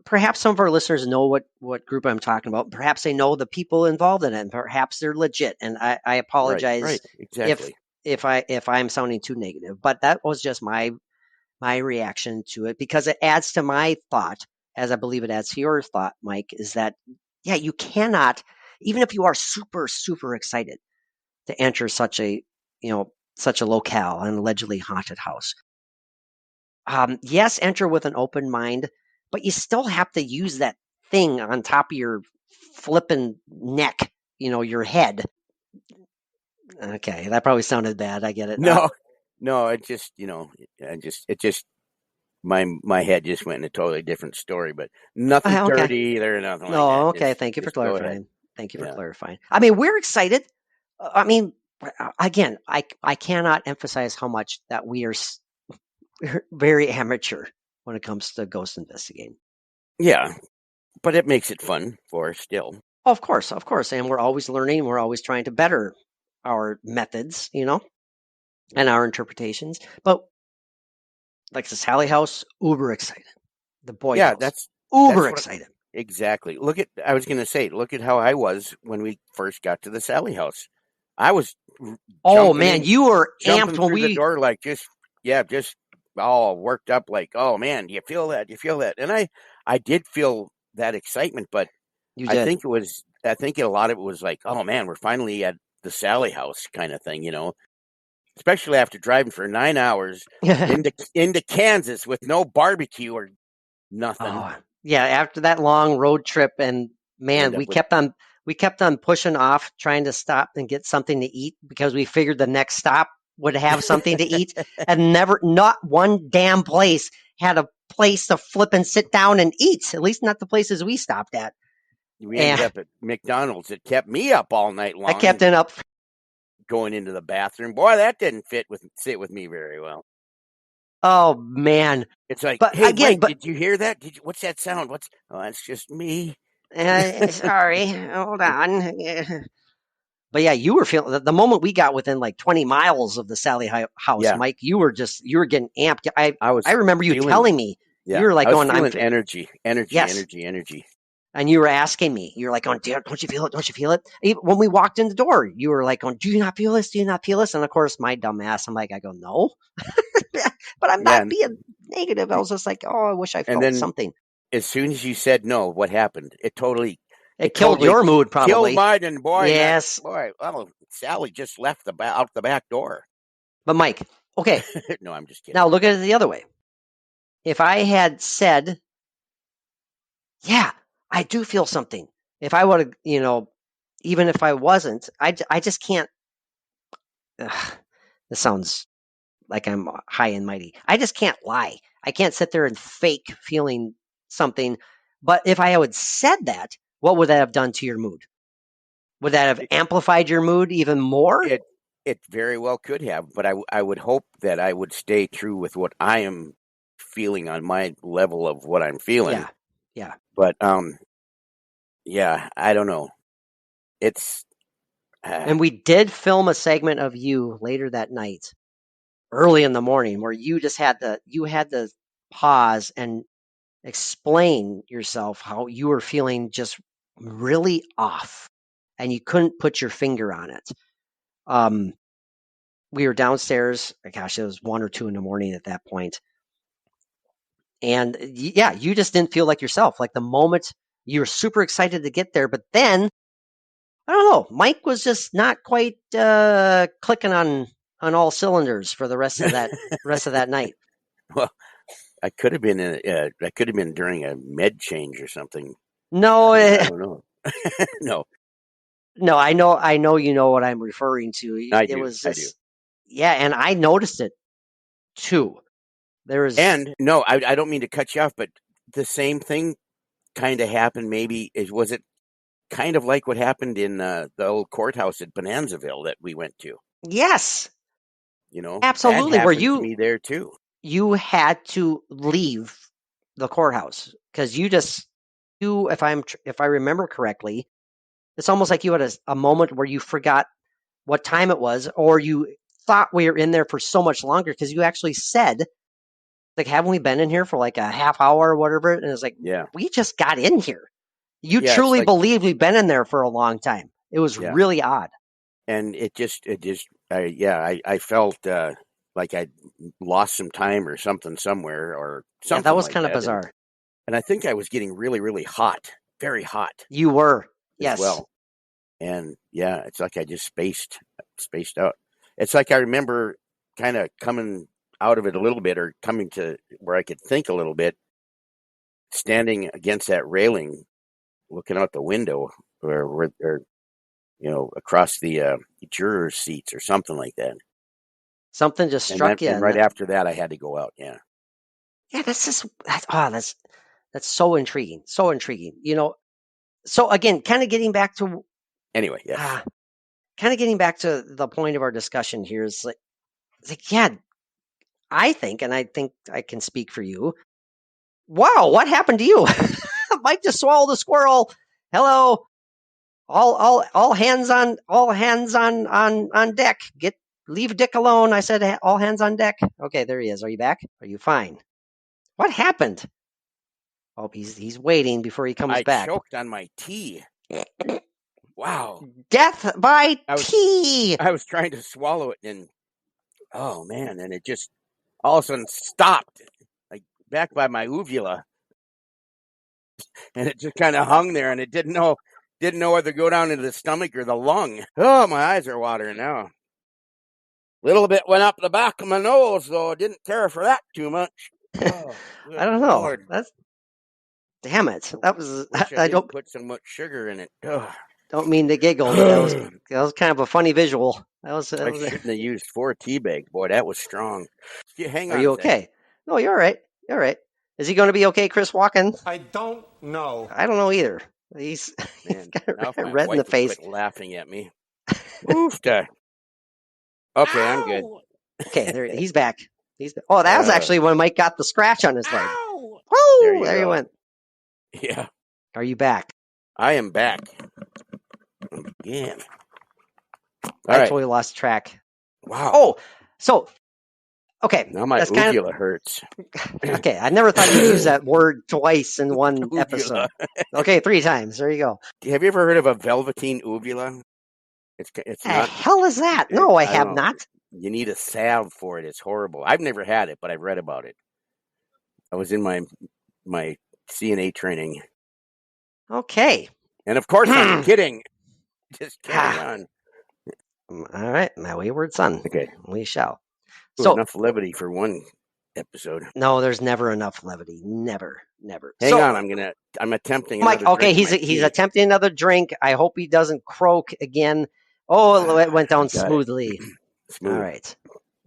Perhaps some of our listeners know what group I'm talking about. Perhaps they know the people involved in it, and perhaps they're legit. And I apologize right, exactly. if I'm sounding too negative, but that was just my reaction to it because it adds to my thought, as I believe it adds to your thought, Mike, is that yeah, you cannot, even if you are super super excited to enter such a locale, an allegedly haunted house. Yes, enter with an open mind, but you still have to use that thing on top of your flipping neck, your head. Okay, that probably sounded bad. I get it. No, it just my head just went in a totally different story, but nothing Okay. dirty either, nothing No, like that. okay. Thank you for Just go ahead. clarifying. Thank you for Yeah. clarifying. I mean, we're excited. I mean, again, I cannot emphasize how much that we are very amateur when it comes to ghost investigating. Yeah, but it makes it fun for us still. Of course, and we're always learning. We're always trying to better our methods, and our interpretations. But Like the Sally house, uber excited. The Boyd Yeah, house, that's uber what excited. exactly. I was going to say, look at how I was when we first got to the Sally house. I was Oh man, you were amped jumping when through the we. door like just all worked up like, oh man, do you feel that? Do you feel that? And I did feel that excitement, but You I did. think a lot of it was like, oh man, we're finally at the Sally house kind of thing, especially after driving for 9 hours into Kansas with no barbecue or nothing. Oh, yeah, after that long road trip, and man, we kept on pushing off, trying to stop and get something to eat because we figured the next stop would have something to eat, and not one damn place had a place to flip and sit down and eat. At least not the places we stopped at. We ended up at McDonald's. It kept me up all night long. I kept it up going into the bathroom. Boy, that didn't sit with me very well. Oh man, it's like, but hey, again, Mike, did you hear that? What's that sound? That's just me. Sorry, hold on. But yeah, you were feeling the moment we got within like 20 miles of the Sally house, Yeah. Mike. You were getting amped. I remember you telling me. Yeah, you were like, I was feeling energy. Yes. Energy. And you were asking me. You were like, "Don't you feel it? Don't you feel it?" Even when we walked in the door, you were like, "Do you not feel this? Do you not feel this?" And of course, my dumb ass, I go, "No," but I'm not being negative. I was just like, "Oh, I wish I felt something." As soon as you said no, what happened? It totally killed your mood, probably. Killed mine, and boy, yes, Sally just left out the back door. But Mike, okay, no, I'm just kidding. Now look at it the other way. If I had said, "Yeah, I do feel something," if I would have, even if I wasn't, I just can't. This sounds like I'm high and mighty. I just can't lie. I can't sit there and fake feeling something. But if I had said that, what would that have done to your mood? Would that have amplified your mood even more? It very well could have, but I would hope that I would stay true with what I am feeling on my level of what I'm feeling. Yeah. But yeah, I don't know. It's and we did film a segment of you later that night, early in the morning, where you just had to pause and explain yourself how you were feeling just really off, and you couldn't put your finger on it. We were downstairs. Gosh, it was 1 or 2 in the morning at that point. And yeah, you just didn't feel like yourself. Like the moment you were super excited to get there, but then I don't know, Mike was just not quite clicking on all cylinders for the rest of that night. Well, I could have been during a med change or something. No, I don't know. No, I know you know what I'm referring to. I do. Yeah, and I noticed it too. And no, I don't mean to cut you off, but the same thing kind of happened. Maybe was it kind of like what happened in the old courthouse at Bonanzaville that we went to? Yes, absolutely. That Where to me there too. You had to leave the courthouse because if I remember correctly, it's almost like you had a moment where you forgot what time it was, or you thought we were in there for so much longer because you actually said, like, haven't we been in here for like a half hour or whatever? And it's like, yeah, we just got in here. You truly believe we've been in there for a long time. It was really odd. And I felt like I lost some time or something somewhere or something. Yeah, that was like kind of bizarre. And I think I was getting really, really hot, very hot. You were, yes. Well, and yeah, it's like I just spaced out. It's like I remember kind of coming out of it a little bit, or coming to where I could think a little bit, standing against that railing, looking out the window, or across the jurors' seats or something like that. Something just struck you. And right after that, I had to go out. Yeah. Yeah, that's so intriguing. So intriguing. So again, kind of getting back to. Anyway, yes. Kind of getting back to the point of our discussion here is like, yeah, I think I can speak for you. Wow, what happened to you? Mike just swallowed a squirrel. Hello. All hands on deck. leave Dick alone. I said all hands on deck. Okay, there he is. Are you back? Are you fine? What happened? Oh, he's waiting before he comes I back. choked on my tea. Wow. Death by I was- tea. I was trying to swallow it, and oh man, and it just all of a sudden stopped, like back by my uvula, and it just kind of hung there, and it didn't know whether to go down into the stomach or the lung. Oh, my eyes are watering now. Little bit went up the back of my nose, though. I didn't care for that too much. Oh, I don't know. Lord. That's damn it. That was Wish I didn't put so much sugar in it. Don't mean to giggle, but that was kind of a funny visual. I shouldn't have used 4 tea bags. Boy, that was strong. Hang on. Are you okay? No, you're all right. You're all right. Is he going to be okay, Chris Walken? I don't know. I don't know either. He's got red in the face. Quit laughing at me. Oofta. Okay, I'm good. Okay, he's back. Oh, that was actually when Mike got the scratch on his leg. Ow! Woo! There you went. Yeah. Are you back? I am back. Yeah. I totally lost track. Wow. Oh, so okay. Now my uvula hurts. Okay, I never thought you'd use that word twice in one episode. Okay, 3 times. There you go. Have you ever heard of a velveteen uvula? It's not. The hell is that? No, I have not. You need a salve for it. It's horrible. I've never had it, but I've read about it. I was in my CNA training. Okay. And of course, I'm kidding. Just carry on. All right, my wayward son. Okay, we shall. So enough levity for one episode. No, there's never enough levity. Never. Hang on, I'm attempting. Mike, okay, he's attempting another drink. I hope he doesn't croak again. Oh, it went down smoothly. Smooth.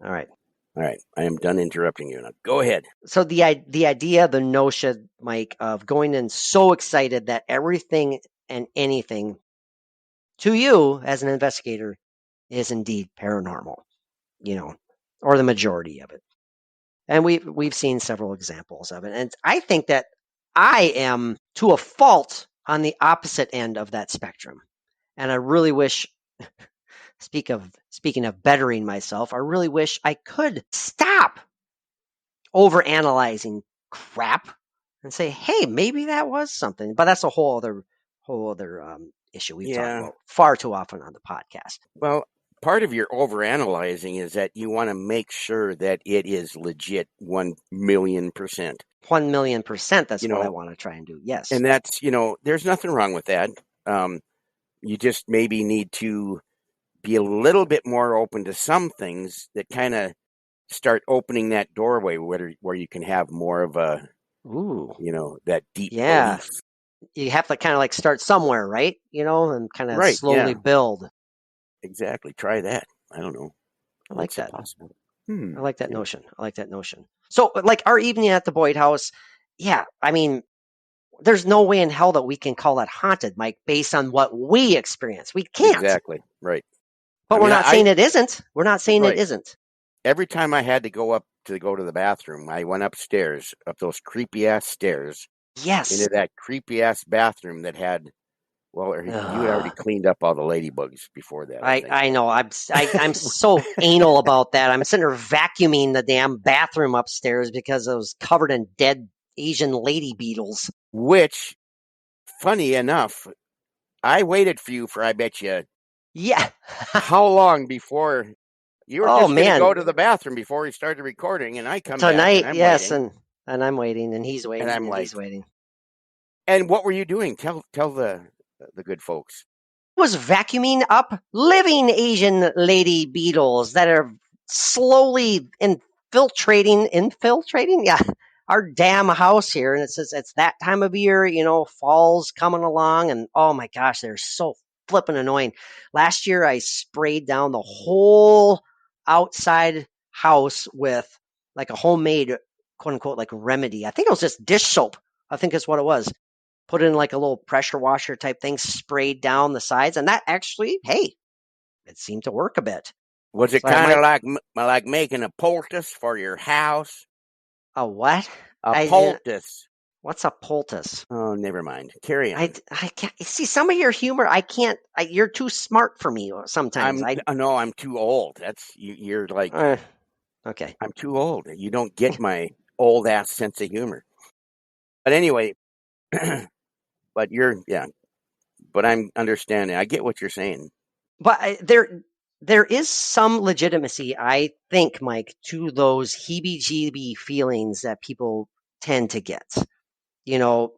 All right. I am done interrupting you now. Go ahead. So the idea, the notion, Mike, of going in so excited that everything and anything to you as an investigator is indeed paranormal, or the majority of it. And we've seen several examples of it. And I think that I am to a fault on the opposite end of that spectrum. And I really wish, speaking of bettering myself, I really wish I could stop overanalyzing crap and say, hey, maybe that was something. But that's a whole other issue we've talked about far too often on the podcast. Well, part of your overanalyzing is that you want to make sure that it is legit 1 million%. 1 million%. That's what I want to try and do. Yes. And that's, there's nothing wrong with that. You just maybe need to be a little bit more open to some things that kind of start opening that doorway where you can have more of a, that deep belief. You have to kind of like start somewhere, right? And kind of slowly build. Exactly. Try that. I don't know. I like that. Possible. I like that notion. So, like our evening at the Boyd House, I mean, there's no way in hell that we can call that haunted, Mike, based on what we experience. We can't. Exactly. Right. But we're not saying it isn't. We're not saying it isn't. Every time I had to go to the bathroom, I went upstairs, up those creepy ass stairs. Yes. Into that creepy ass bathroom that had, you had already cleaned up all the ladybugs before that. I know. I'm so anal about that. I'm sitting there vacuuming the damn bathroom upstairs because it was covered in dead Asian lady beetles. Which, funny enough, I waited for you for, I bet you, how long before you were just going to go to the bathroom before we started recording, and I come tonight, back and I'm waiting, and he's waiting, and he's waiting. And what were you doing? Tell the good folks. I was vacuuming up living Asian lady beetles that are slowly infiltrating, our damn house here. And it's that time of year, fall's coming along, and oh my gosh, they're so flipping annoying. Last year, I sprayed down the whole outside house with like a homemade, quote unquote, like remedy. I think it was just dish soap. I think that's what it was. Put in like a little pressure washer type thing, sprayed down the sides, and that actually, it seemed to work a bit. Was it kind of like making a poultice for your house? A what? A poultice. What's a poultice? Oh, never mind. Carry on. I can't see some of your humor. I can't. You're too smart for me sometimes. I'm too old. You're like Okay. I'm too old. You don't get my old ass sense of humor. But anyway, but I'm understanding. I get what you're saying. But there is some legitimacy, I think, Mike, to those heebie-jeebie feelings that people tend to get. You know,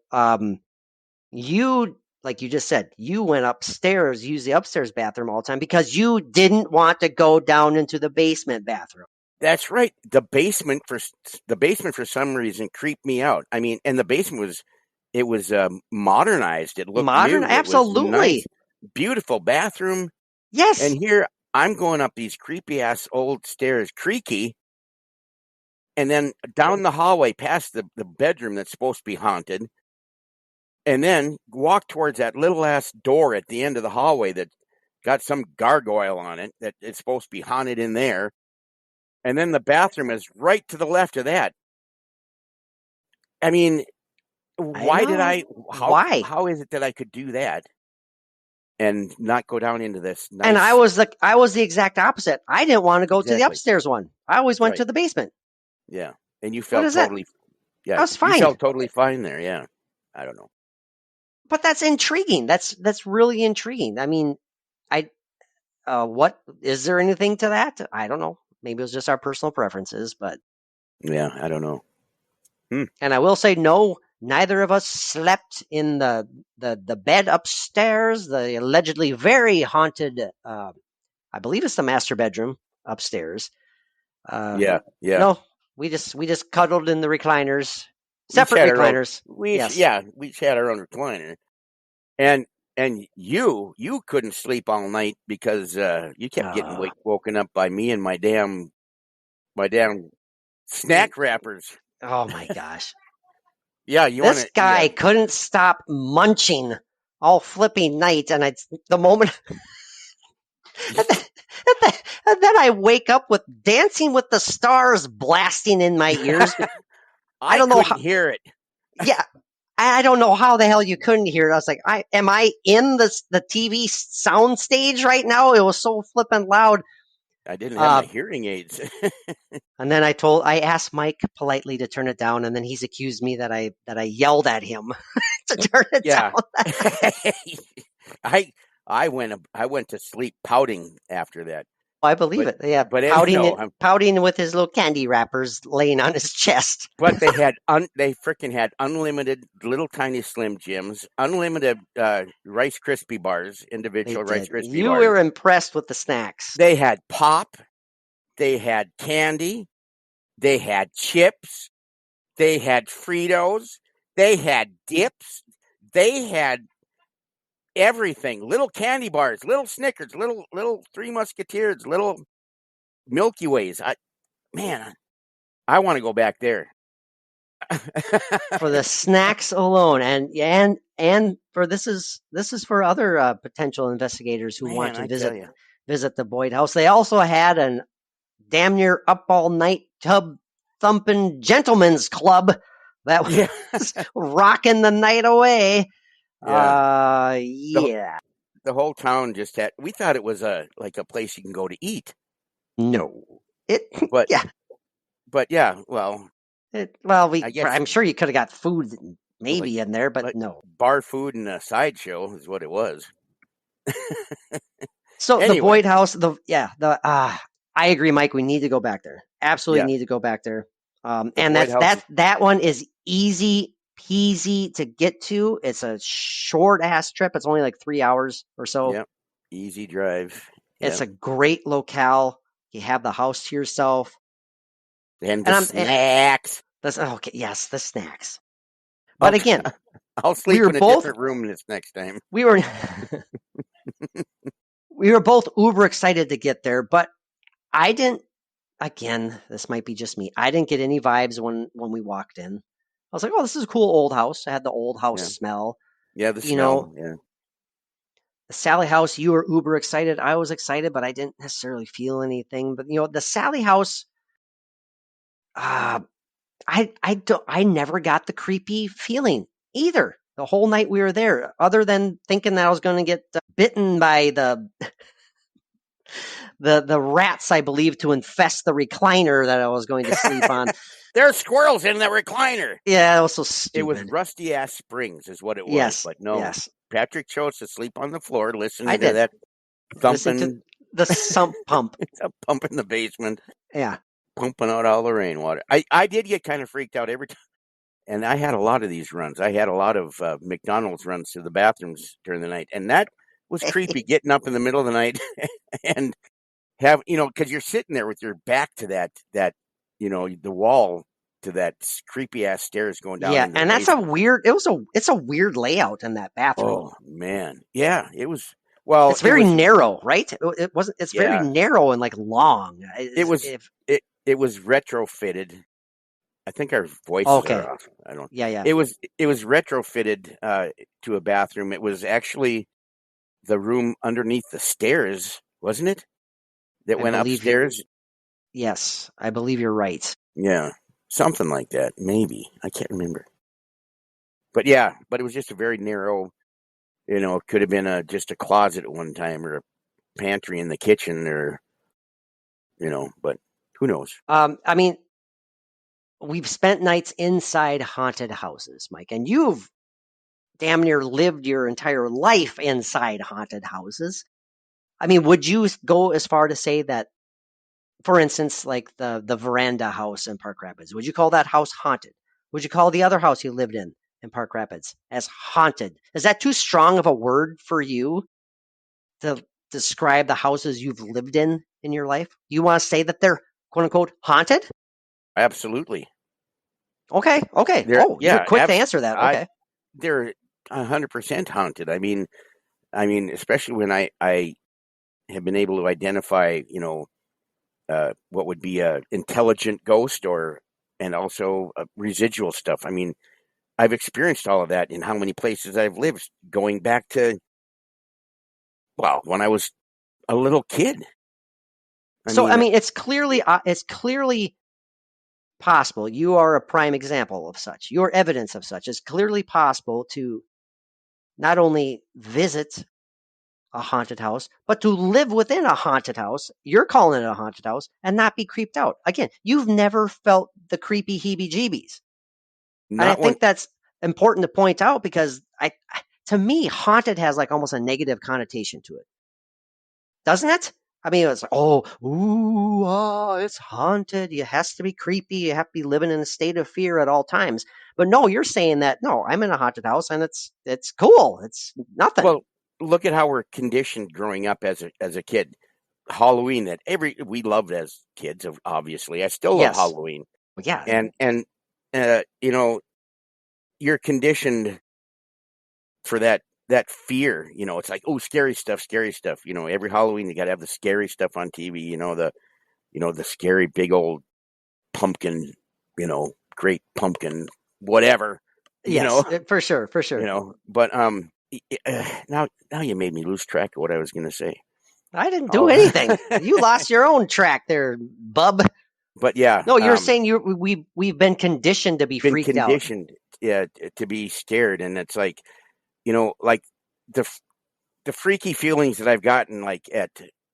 you, like you just said, you went upstairs, used the upstairs bathroom all the time because you didn't want to go down into the basement bathroom. That's right. The basement for some reason creeped me out. I mean, and the basement was modernized. It looked Modern, new. absolutely. It was nice, beautiful bathroom. Yes. And here I'm going up these creepy ass old stairs, creaky, and then down the hallway past the bedroom that's supposed to be haunted, and then walk towards that little ass door at the end of the hallway that got some gargoyle on it that it's supposed to be haunted in there. And then the bathroom is right to the left of that. I mean, why? How is it that I could do that and not go down into this nice... And I was the exact opposite. I didn't want to go to the upstairs one. I always went to the basement. Yeah. And you felt totally... Yeah. I was fine. You felt totally fine there, yeah. I don't know. But that's intriguing. That's really intriguing. I mean, what is there anything to that? I don't know. Maybe it was just our personal preferences, but yeah, I don't know. And I will say, no, neither of us slept in the bed upstairs, the allegedly very haunted. I believe it's the master bedroom upstairs. Yeah. No, we just cuddled in the recliners, separate recliners. We each had our own recliner, and you couldn't sleep all night because you kept getting woken up by me and my damn snack wrappers. Oh my gosh! Yeah, this guy couldn't stop munching all flipping night, and the moment, and then I wake up with Dancing with the Stars blasting in my ears. I don't know how to hear it. Yeah. I don't know how the hell you couldn't hear it. I was like, am I in the TV sound stage right now? It was so flippin' loud. I didn't have my hearing aids. And then I asked Mike politely to turn it down, and then he's accused me that I yelled at him to turn it down. I went to sleep pouting after that. I believe it. Yeah, but pouting with his little candy wrappers laying on his chest. But they had freaking had unlimited little tiny Slim Jims, unlimited Rice Krispie bars, individual Rice Krispie bars. You were impressed with the snacks. They had pop, they had candy, they had chips, they had Fritos, they had dips, they had everything. Little candy bars, little Snickers, little Three Musketeers, little Milky Ways. I want to go back there. For the snacks alone, and for this is for other potential investigators who want to visit the Boyd House. They also had an damn near up all night tub thumping gentlemen's club that was rocking the night away. The whole town just had. We thought it was like a place you can go to eat. No, but yeah, well. I'm sure you could have got food maybe in there, but no. Bar food and a sideshow is what it was. So anyway. The Boyd House, I agree, Mike. We need to go back there. Absolutely need to go back there. And that one is easy peasy to get to. It's a short ass trip. It's only like 3 hours or so. Yep. Easy drive. It's a great locale. You have the house to yourself. And the snacks. Yes, the snacks. But again, I'll sleep in a different room this next time. We were both uber excited to get there, but I didn't. Again, this might be just me. I didn't get any vibes when we walked in. I was like, "Oh, this is a cool old house." I had the old house smell. Yeah, the smell. The Sally house. You were uber excited. I was excited, but I didn't necessarily feel anything. But the Sally house. I never got the creepy feeling either. The whole night we were there, other than thinking that I was going to get bitten by the rats, I believe, to infest the recliner that I was going to sleep on. There's squirrels in the recliner. Yeah, it was so It was stupid. rusty ass springs, is what it was. Yes, But no, yes. Patrick chose to sleep on the floor, I listening to did. that Listen to thumping the sump pump. pump in the basement, Yeah. pumping out all the rainwater. I did get kind of freaked out every time. And I had a lot of these runs. I had a lot of McDonald's runs to the bathrooms during the night. And that was creepy, getting up in the middle of the night and have, because you're sitting there with your back to that, the wall to that creepy ass stairs going down. Yeah, into the and that's basement. it's a weird layout in that bathroom. Oh man. Yeah, it was. Well, it's very narrow, right? It wasn't. It's Yeah. very narrow and like long. It was retrofitted. I think our voices Okay. are off. I don't. Yeah. It was retrofitted to a bathroom. It was actually the room underneath the stairs, wasn't it? That I went believe upstairs. Yes, I believe you're right. Yeah, something like that. Maybe I can't remember. But yeah, it was just a very narrow. It could have been just a closet at one time or a pantry in the kitchen, or but who knows? I mean, we've spent nights inside haunted houses, Mike, and you've damn near lived your entire life inside haunted houses. I mean, would you go as far to say that, for instance, like the veranda house in Park Rapids, would you call that house haunted? Would you call the other house you lived in Park Rapids as haunted? Is that too strong of a word for you to describe the houses you've lived in your life? You want to say that they're quote unquote haunted? Absolutely. Okay. You're quick to answer that. Okay. They're 100% haunted. I mean, especially when I have been able to identify, what would be a intelligent ghost and also residual stuff. I mean, I've experienced all of that in how many places I've lived, going back to, when I was a little kid. I mean, it's clearly possible. You are a prime example of such. Your evidence of such is clearly possible to not only visit a haunted house, but to live within a haunted house. You're calling it a haunted house and not be creeped out. Again, you've never felt the creepy heebie-jeebies. And I think that's important to point out because to me, haunted has like almost a negative connotation to it. Doesn't it? I mean, it's it's haunted. It has to be creepy. You have to be living in a state of fear at all times. But no, you're saying that, no, I'm in a haunted house and it's cool. It's nothing. Well, look at how we're conditioned growing up as a kid. Halloween that we loved as kids, obviously. I still love Halloween. Yeah. And you're conditioned for that fear. It's like, oh, scary stuff. Every Halloween you got to have the scary stuff on TV. The scary big old pumpkin. Great pumpkin, whatever. Yes, for sure. But now you made me lose track of what I was going to say. I didn't do anything. You lost your own track there, bub. But yeah, no, you're saying we've been conditioned to be freaked out. Yeah, to be scared, and it's like, like the freaky feelings that I've gotten, like at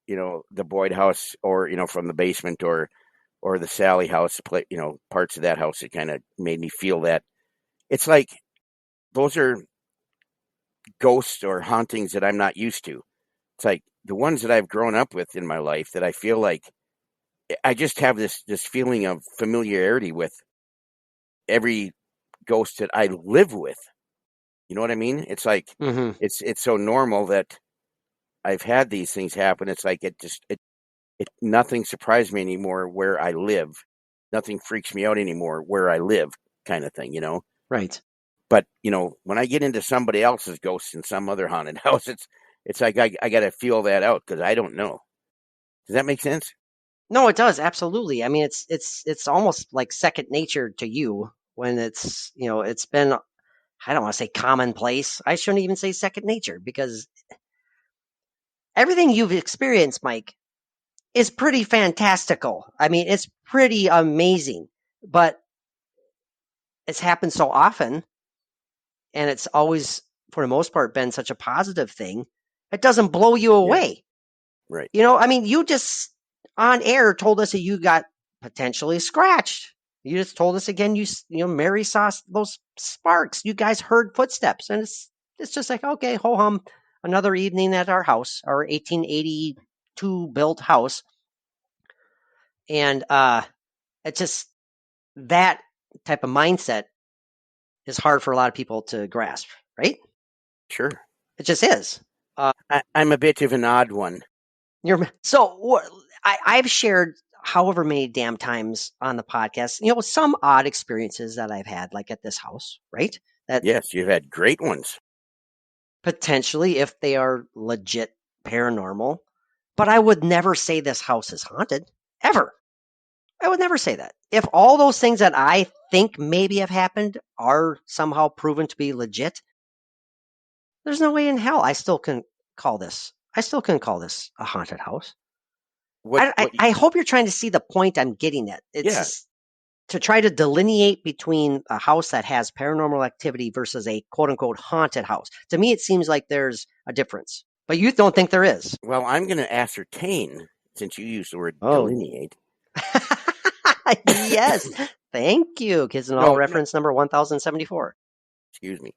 the Boyd house, or from the basement, or the Sally house, parts of that house that kind of made me feel that. It's like those are ghosts or hauntings that I'm not used to. It's like the ones that I've grown up with in my life that I feel like I just have this feeling of familiarity with every ghost that I live with. You know what I mean? It's like it's so normal that I've had these things happen. It's like nothing surprised me anymore where I live. Nothing freaks me out anymore where I live, kind of thing, Right. But when I get into somebody else's ghost in some other haunted house, it's like I got to feel that out because I don't know. Does that make sense? No, it does, absolutely. I mean, it's almost like second nature to you when it's it's been, I don't want to say commonplace. I shouldn't even say second nature because everything you've experienced, Mike, is pretty fantastical. I mean, it's pretty amazing. But it's happened so often, and it's always, for the most part, been such a positive thing. It doesn't blow you away. Right. I mean, you just on air told us that you got potentially scratched. You just told us again. Mary saw those sparks. You guys heard footsteps, and it's just like, okay, ho hum, another evening at our house, our 1882 built house, and it's just that type of mindset is hard for a lot of people to grasp, right? Sure. It just is. I'm a bit of an odd one. I've shared however many damn times on the podcast, some odd experiences that I've had, like at this house, right? That Yes, you've had great ones. potentially, if they are legit paranormal, but I would never say this house is haunted, ever. I would never say that. If all those things that I think maybe have happened are somehow proven to be legit, there's no way in hell I still can call this. I still can call this a haunted house. I hope you're trying to see the point I'm getting at. It's just to try to delineate between a house that has paranormal activity versus a quote unquote haunted house. To me, it seems like there's a difference, but you don't think there is. Well, I'm going to ascertain, since you used the word Oh. delineate. Yes. Thank you. Kids and All reference number 1074. Excuse me.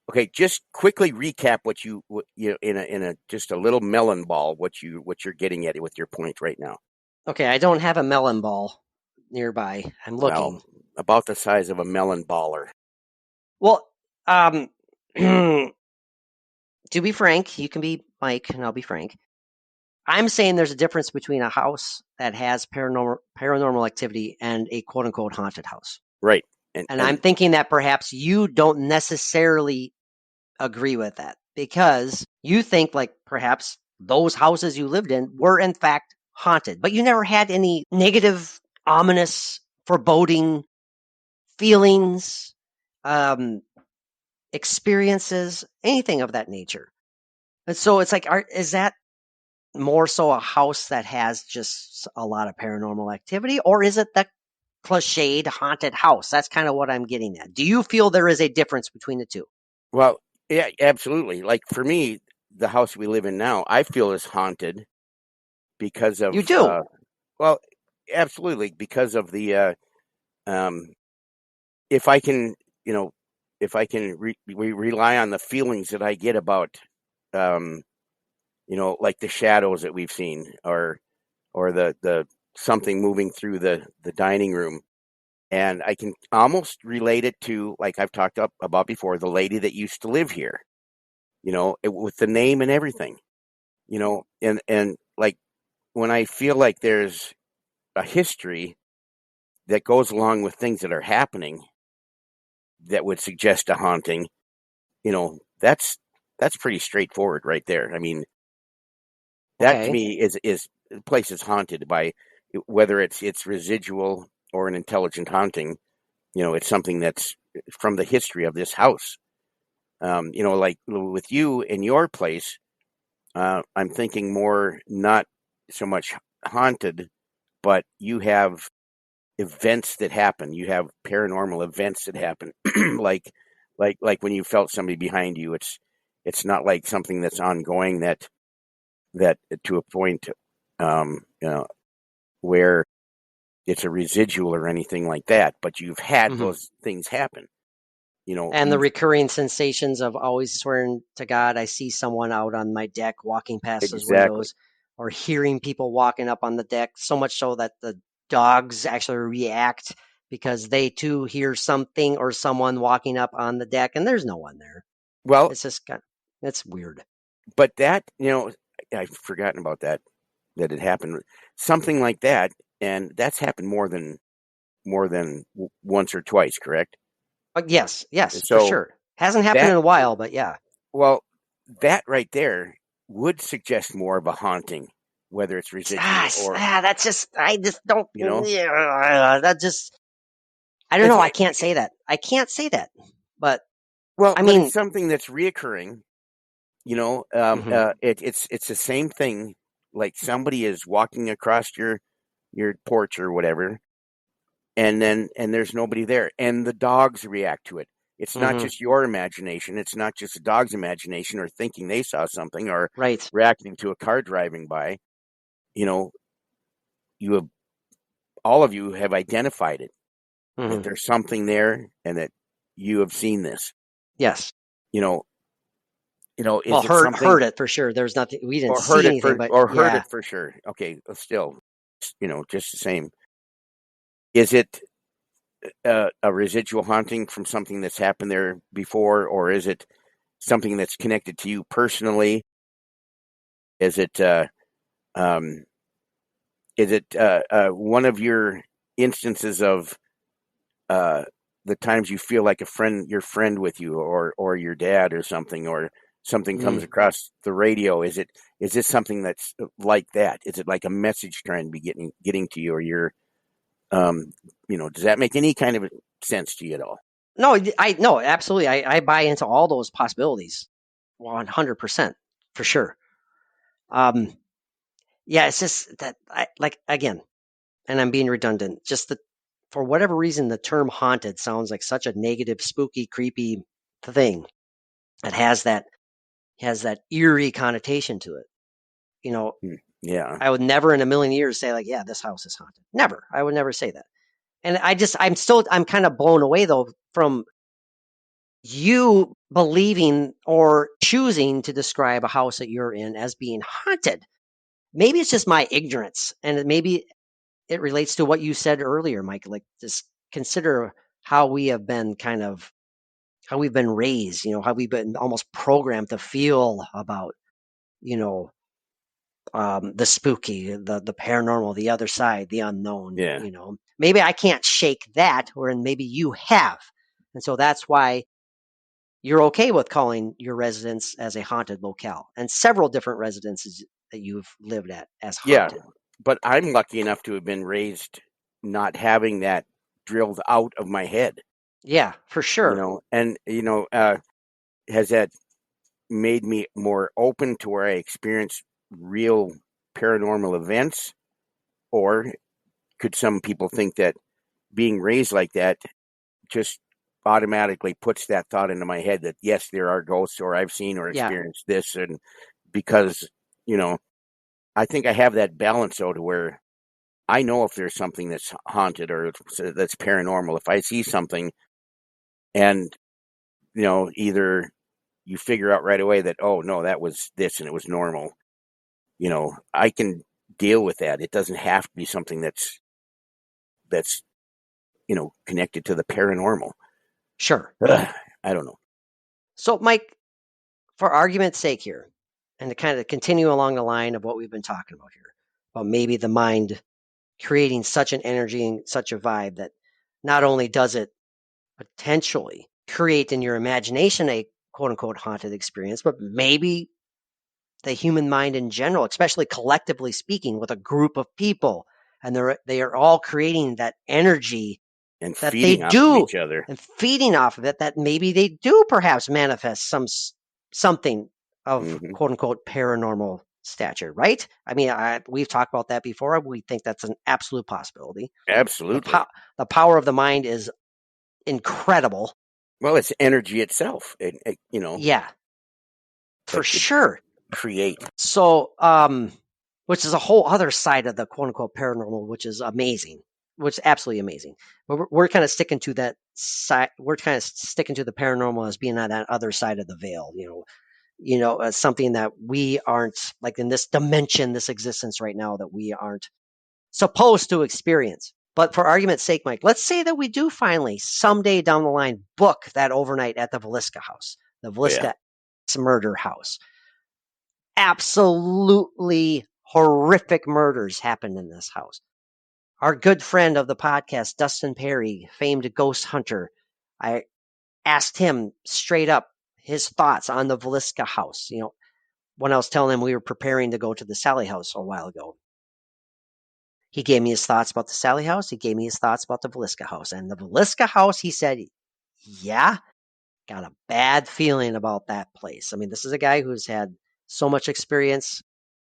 Okay, just quickly recap what you in a just a little melon ball what you're getting at with your point right now. Okay, I don't have a melon ball nearby. I'm looking. Well, about the size of a melon baller. Well, to be frank, you can be Mike and I'll be Frank. I'm saying there's a difference between a house that has paranormal activity and a quote unquote haunted house. Right. And I'm thinking that perhaps you don't necessarily agree with that because you think like perhaps those houses you lived in were in fact haunted, but you never had any negative, ominous, foreboding feelings, experiences, anything of that nature. And so it's like, is that more so a house that has just a lot of paranormal activity, or is it the cliched haunted house? That's kind of what I'm getting at. Do you feel there is a difference between the two? Well, yeah, absolutely. Like for me, the house we live in now, I feel is haunted because of You do. Well, absolutely, because of the if I can, we rely on the feelings that I get about like the shadows that we've seen or the something moving through the dining room. And I can almost relate it to, like I've talked about before, the lady that used to live here, with the name and everything, and like when I feel like there's a history that goes along with things that are happening that would suggest a haunting, that's pretty straightforward right there. I mean, that to me is the place is haunted by, whether it's residual or an intelligent haunting. It's something that's from the history of this house. Like with you in your place, I'm thinking more not so much haunted, but you have events that happen. You have paranormal events that happen, like when you felt somebody behind you. It's not like something that's ongoing that to a point, where it's a residual or anything like that. But you've had those things happen. And the recurring sensations of always swearing to God, I see someone out on my deck walking past those windows, or hearing people walking up on the deck, so much so that the dogs actually react because they too hear something or someone walking up on the deck and there's no one there. Well, it's just it's weird. But that, I've forgotten about that it happened. Something like that, and that's happened more than once or twice, correct? Yes, so, for sure. Hasn't happened in a while, but yeah. Well, that right there would suggest more of a haunting, whether it's residual or that's just, I just don't, that just, I don't know. I can't say that. But I mean, it's something that's reoccurring. It's the same thing. Like somebody is walking across your porch or whatever, and there's nobody there, and the dogs react to it. It's not just your imagination. It's not just the dog's imagination or thinking they saw something or Right. reacting to a car driving by. You have, all of you have identified it, that there's something there and that you have seen this. Yes. Is Well, it something, heard it for sure. There's nothing, we didn't or heard see it anything, for, but or heard yeah. it for sure? Okay, still, just the same. Is it a residual haunting from something that's happened there before, or is it something that's connected to you personally? Is it one of your instances of the times you feel like your friend with you, or your dad or something, or something comes across the radio? Is this something that's like that? Is it like a message trying to be getting to you, or your does that make any kind of sense to you at all? No, no, absolutely. I buy into all those possibilities, 100% for sure. Yeah, it's just that again, and I'm being redundant. Just that for whatever reason, the term haunted sounds like such a negative, spooky, creepy thing. It has that eerie connotation to it. Yeah. I would never in a million years say like, yeah, this house is haunted. Never. I would never say that. And I'm kind of blown away though from you believing or choosing to describe a house that you're in as being haunted. Maybe it's just my ignorance, and maybe it relates to what you said earlier, Mike. Like, just consider how we have been how we've been raised, how we've been almost programmed to feel about, the spooky, the paranormal, the other side, the unknown. Yeah. Maybe I can't shake that, or maybe you have, and so that's why you're okay with calling your residence as a haunted locale, and several different residences that you've lived at as haunted. Yeah, but I'm lucky enough to have been raised not having that drilled out of my head. Yeah, for sure. And has that made me more open to where I experience real paranormal events? Or could some people think that being raised like that just automatically puts that thought into my head that yes, there are ghosts, or I've seen or experienced this, and because I think I have that balance though, to where I know if there's something that's haunted or that's paranormal. If I see something, and either you figure out right away that, oh no, that was this and it was normal, I can deal with that. It doesn't have to be something that's connected to the paranormal. Sure. I don't know. So, Mike, for argument's sake here, and to kind of continue along the line of what we've been talking about here, about maybe the mind creating such an energy and such a vibe that not only does it potentially create in your imagination a quote unquote haunted experience, but maybe the human mind in general, especially collectively speaking, with a group of people, and they are all creating that energy and that feeding they off do, of each other, and feeding off of it, that maybe they do perhaps manifest something of quote unquote paranormal stature, right? I mean, we've talked about that before. We think that's an absolute possibility. Absolutely. The power of the mind is incredible. Well, it's energy itself. Yeah, for sure. Create. So, which is a whole other side of the quote unquote paranormal, which is amazing, which is absolutely amazing. But we're kind of sticking to that side. We're kind of sticking to the paranormal as being on that other side of the veil, something that we aren't, like in this dimension, this existence right now, that we aren't supposed to experience. But for argument's sake, Mike, let's say that we do finally someday down the line book that overnight at the Villisca house, the Villisca murder house. Absolutely horrific murders happened in this house. Our good friend of the podcast, Dustin Perry, famed ghost hunter, I asked him straight up his thoughts on the Villisca house. When I was telling him we were preparing to go to the Sally house a while ago, he gave me his thoughts about the Sally house. He gave me his thoughts about the Villisca house. And the Villisca house, he said, yeah, got a bad feeling about that place. I mean, this is a guy who's had so much experience,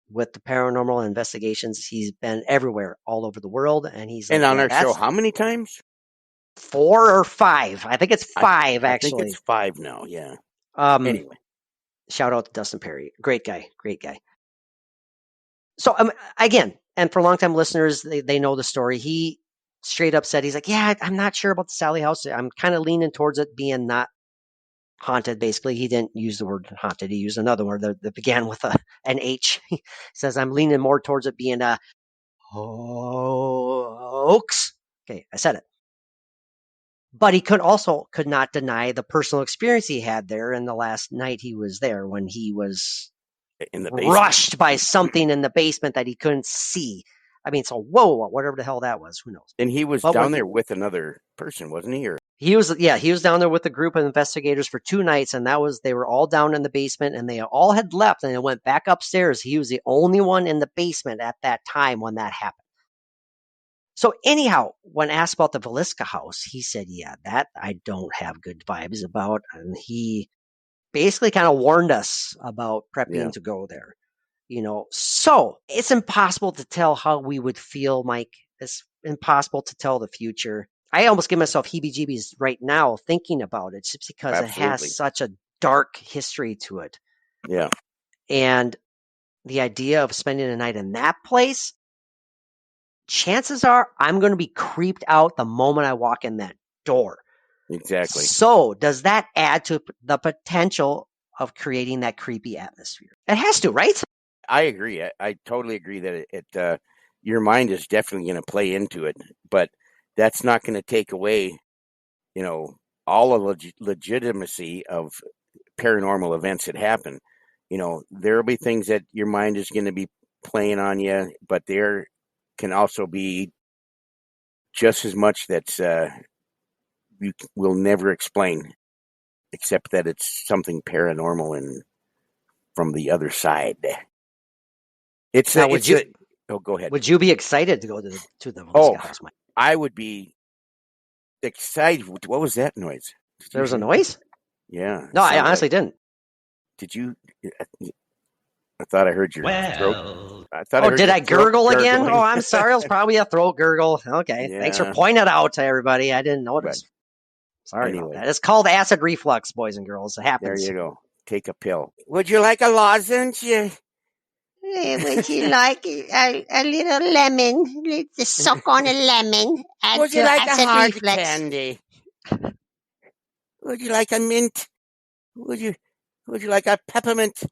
with the paranormal investigations. He's been everywhere, all over the world, and he's And like, on yeah, our show, that's how many times? 4 or 5. I think it's 5 I think actually. it's 5 now. Yeah. Um, Anyway, shout out to Dustin Perry, great guy. So again, and for long-time listeners, they know the story. He straight up said, he's like, yeah, I'm not sure about the Sally House. I'm kind of leaning towards it being not haunted. Basically, he didn't use the word haunted. He used another word that began with an H. He says, I'm leaning more towards it being a hoax. Okay, I said it. But he could not deny the personal experience he had there in the last night he was there, when he was in the basement. rushed by something in the basement that he couldn't see. I mean, so whoa, whatever the hell that was, who knows? And he was down there with another person, wasn't he? Or he was down there with a group of investigators for 2 nights, and they were all down in the basement, and they all had left and they went back upstairs. He was the only one in the basement at that time when that happened. So anyhow, when asked about the Velisca house, he said, yeah, that I don't have good vibes about. And he basically kind of warned us about prepping to go there. So it's impossible to tell how we would feel, Mike. It's impossible to tell the future. I almost give myself heebie-jeebies right now thinking about it, just because it has such a dark history to it. Yeah. And the idea of spending a night in that place, chances are I'm going to be creeped out the moment I walk in that door. Exactly. So does that add to the potential of creating that creepy atmosphere? It has to, right? I agree. I totally agree that it your mind is definitely going to play into it, but that's not going to take away, all the legitimacy of paranormal events that happen. There'll be things that your mind is going to be playing on you, but there can also be just as much that's you will never explain, except that it's something paranormal and from the other side. It's now, go ahead. Would you be excited to go to the Velisca house, Mike? I would be excited. What was that noise? There was a noise? Yeah. No, I honestly didn't. Did you? I thought I heard your throat. Did I gurgle again? Oh, I'm sorry. It was probably a throat gurgle. Okay. Yeah. Thanks for pointing it out to everybody. I didn't notice. Sorry about that. It's called acid reflux, boys and girls. It happens. There you go. Take a pill. Would you like a lozenge? Would you like a little lemon? Let's suck on a lemon. Would you like a hard candy? Would you like a mint? Would you like a peppermint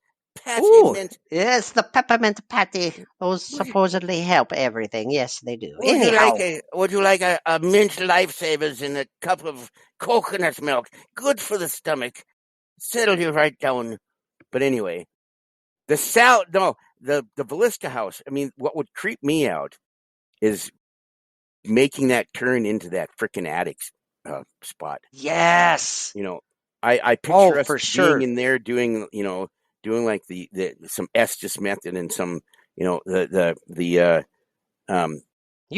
patty? Ooh, yes, the peppermint patty. Those supposedly help everything. Yes, they do. Would you like a mint lifesavers in a cup of coconut milk? Good for the stomach. Settle you right down. But anyway, the Velisca house. I mean, what would creep me out is making that turn into that freaking attic spot. Yes. I picture us being in there doing like the some Estes method and some, you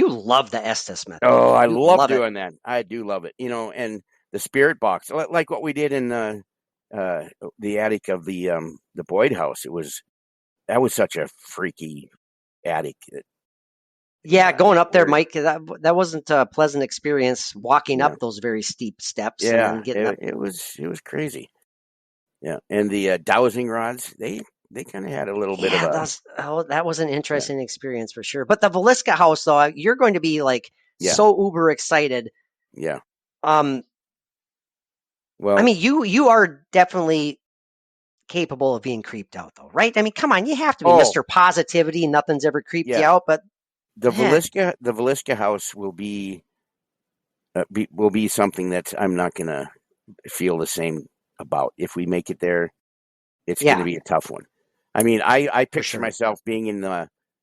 love the Estes method. Oh, I love doing that. I do love it. And the spirit box, like what we did in the attic of the Boyd house. That was such a freaky attic. Yeah, going up there, Mike, that wasn't a pleasant experience, walking up those very steep steps. Yeah, and getting up. It was crazy. Yeah, and the dowsing rods, they kind of had a little bit of that was an interesting experience for sure. But the Velisca house, though, you're going to be like so uber excited. Yeah. Well, I mean, you are definitely capable of being creeped out, though, right? I mean, come on, you have to be Mr. Positivity. Nothing's ever creeped you out, but the Velisca house will be something that I'm not gonna feel the same about. If we make it there, it's going to be a tough one. I mean, I picture myself being in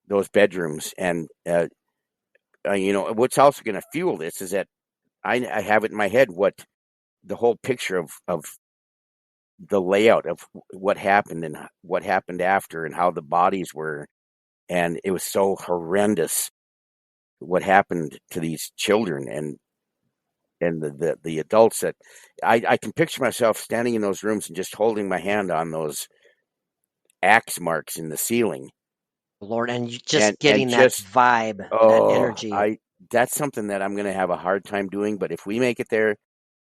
those bedrooms, and what's also going to fuel this is that I have it in my head what the whole picture of the layout of what happened and what happened after and how the bodies were, and it was so horrendous what happened to these children and the adults that I can picture myself standing in those rooms and just holding my hand on those axe marks in the ceiling Lord, and you and just getting that just vibe, that oh, energy. that's something that I'm going to have a hard time doing. But if we make it there,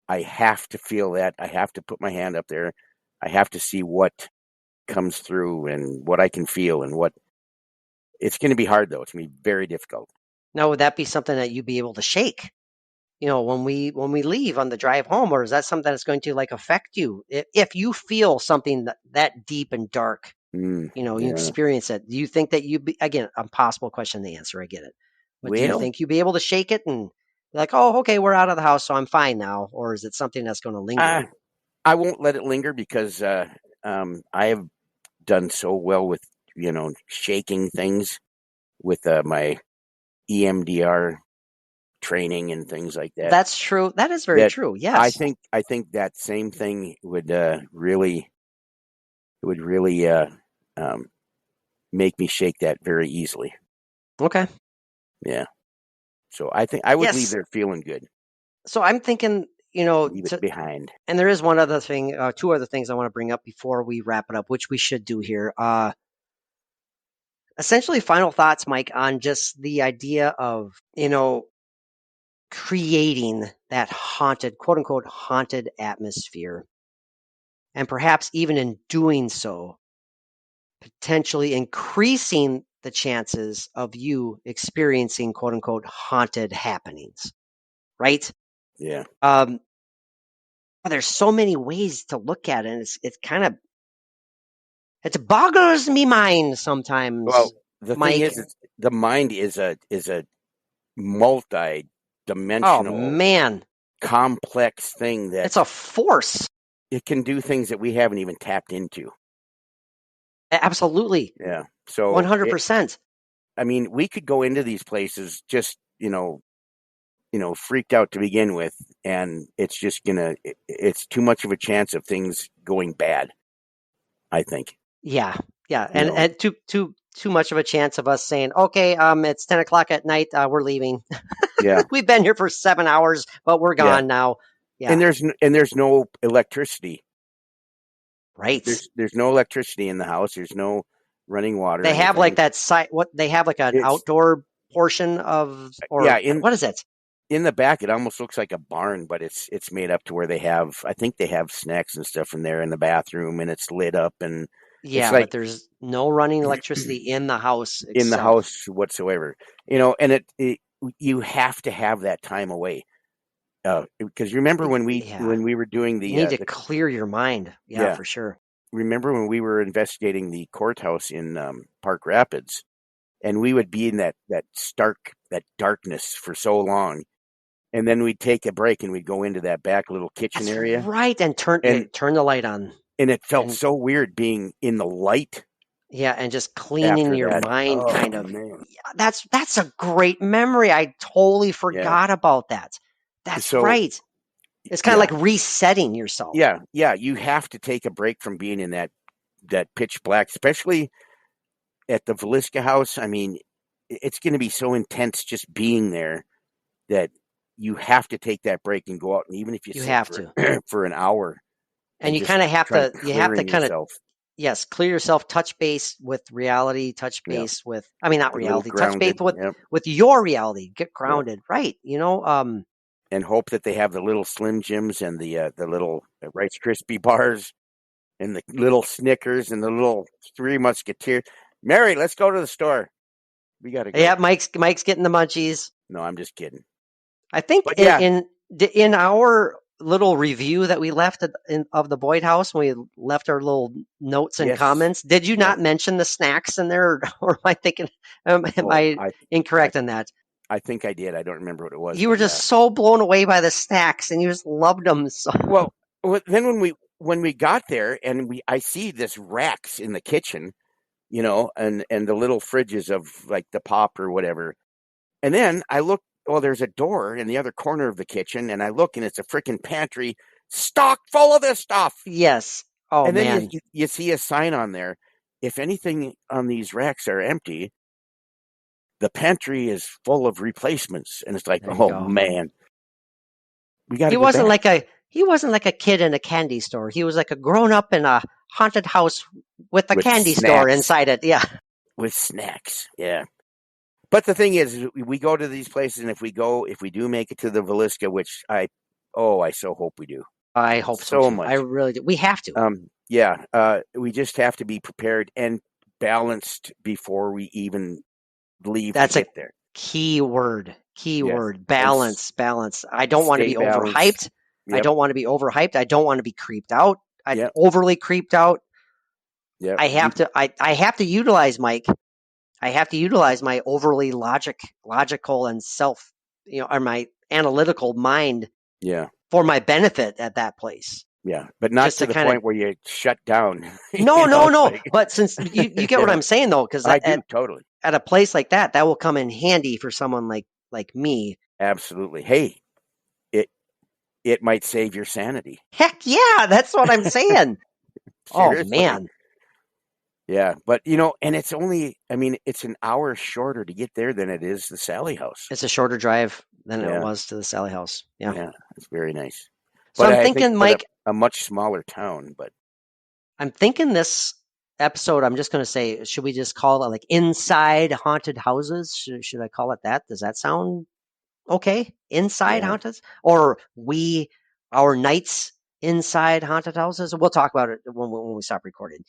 I have to feel that. I have to put my hand up there. I have to see what comes through and what I can feel and what. It's going to be hard though. It's going to be very difficult. Now, would that be something that you'd be able to shake? When we leave on the drive home, or is that something that's going to like affect you if you feel something that deep and dark? You Yeah. experience it. Do you think that you be again, impossible question to answer? I get it, but do you Well, think you'd be able to shake it and be like, oh, okay, we're out of the house, so I'm fine now, or is it something that's going to linger? I won't let it linger because I have done so well with shaking things with my EMDR training and things like that. That's true. That is very That true. I Yes. think that same thing would really make me shake that very easily. Okay. Yeah. So I think I would leave Yes. there feeling good. So I'm thinking, Leave it behind. and there is one other thing, two other things I want to bring up before we wrap it up, which we should do here. Essentially, final thoughts, Mike, on just the idea of, creating that haunted, quote unquote, haunted atmosphere. And perhaps even in doing so, potentially increasing the chances of you experiencing, quote unquote, haunted happenings. Right? Yeah. There's so many ways to look at it, and it's kind of, it boggles me mind sometimes. Well, the Mike. thing is, the mind is a multi-dimensional, Oh man, complex thing that it's a force. it can do things that we haven't even tapped into. Absolutely. Yeah. So 100%. I mean, we could go into these places just freaked out to begin with, and it's just it's too much of a chance of things going bad, I think. Yeah. And too much of a chance of us saying, okay, it's 10 o'clock at night, we're leaving. Yeah. We've been here for 7 hours, but we're gone now. Yeah. And there's no electricity. Right. There's no electricity in the house. There's no running water. They have like that site. What they have like an outdoor portion of, or what is it? In the back, it almost looks like a barn, but it's made up to where I think they have snacks and stuff in there in the bathroom, and it's lit up, and but there's no running electricity in the house itself. In the house whatsoever. And you have to have that time away. Because remember when we were doing you need to clear your mind. Yeah, for sure. Remember when we were investigating the courthouse in Park Rapids, and we would be in that darkness for so long, and then we'd take a break and we'd go into that back little kitchen area, right, and turn the light on. And it felt so weird being in the light. Yeah, and just cleaning your mind, kind of. Man. That's a great memory. I totally forgot about that. That's right. It's kind of like resetting yourself. Yeah. You have to take a break from being in that pitch black, especially at the Villisca house. I mean, it's going to be so intense just being there that you have to take that break and go out. And even if you have to for an hour. And you kind of have to, kind of, yes, clear yourself, touch base with reality, touch base with, I mean, not reality, touch base with your reality, get grounded, right? And hope that they have the little Slim Jims and the little Rice Krispie bars and the little Snickers and the little Three Musketeers. Mary, let's go to the store. We got to go. Yeah, Mike's getting the munchies. No, I'm just kidding. I think in our little review that we left of the Boyd house, when we left our little notes and comments, did you not mention the snacks in there, or am I thinking? Am I incorrect on that? I think I did. I don't remember what it was. You were just so blown away by the snacks, and you just loved them. So well, then when we got there, and I see this racks in the kitchen, and the little fridges of like the pop or whatever, and then I look. Well, there's a door in the other corner of the kitchen, and I look, and it's a freaking pantry stocked full of this stuff. Yes. Oh, and then you see a sign on there. If anything on these racks are empty, the pantry is full of replacements. And it's like, man, we got. He wasn't like a kid in a candy store. He was like a grown up in a haunted house with a candy store inside it. Yeah. with snacks. Yeah. But the thing is, we go to these places, and if we do make it to the Villisca, which I so hope we do. I hope so too. much. I really do. We have to. We just have to be prepared and balanced before we even leave That's to get there. Key word. Yes. Balance. I don't want to be Stay balanced. overhyped. I Yep. don't want to be overhyped. I don't want to be creeped out. Yep. Overly creeped out. Yep. I have to utilize, Mike. I have to utilize my overly logical and or my analytical mind Yeah. for my benefit at that place. Yeah, but not Just to to the kinda- point where you shut down. No. like- But since you get what I'm saying though, because I do totally. at a place like that will come in handy for someone like me. Absolutely. Hey, it might save your sanity. Heck yeah, that's what I'm saying. Oh Seriously. man. Yeah, but and it's only, it's an hour shorter to get there than it is the Sally House. It's a shorter drive than Yeah. it was to the Sally House. Yeah. Yeah, it's very nice. So But I'm I thinking, think Mike, a much smaller town, but I'm thinking this episode, I'm just going to say, should we just call it like Inside Haunted Houses? Should I call it that? Does that sound okay? Inside Yeah. Haunted? Or our nights inside haunted houses? We'll talk about it when we stop recording.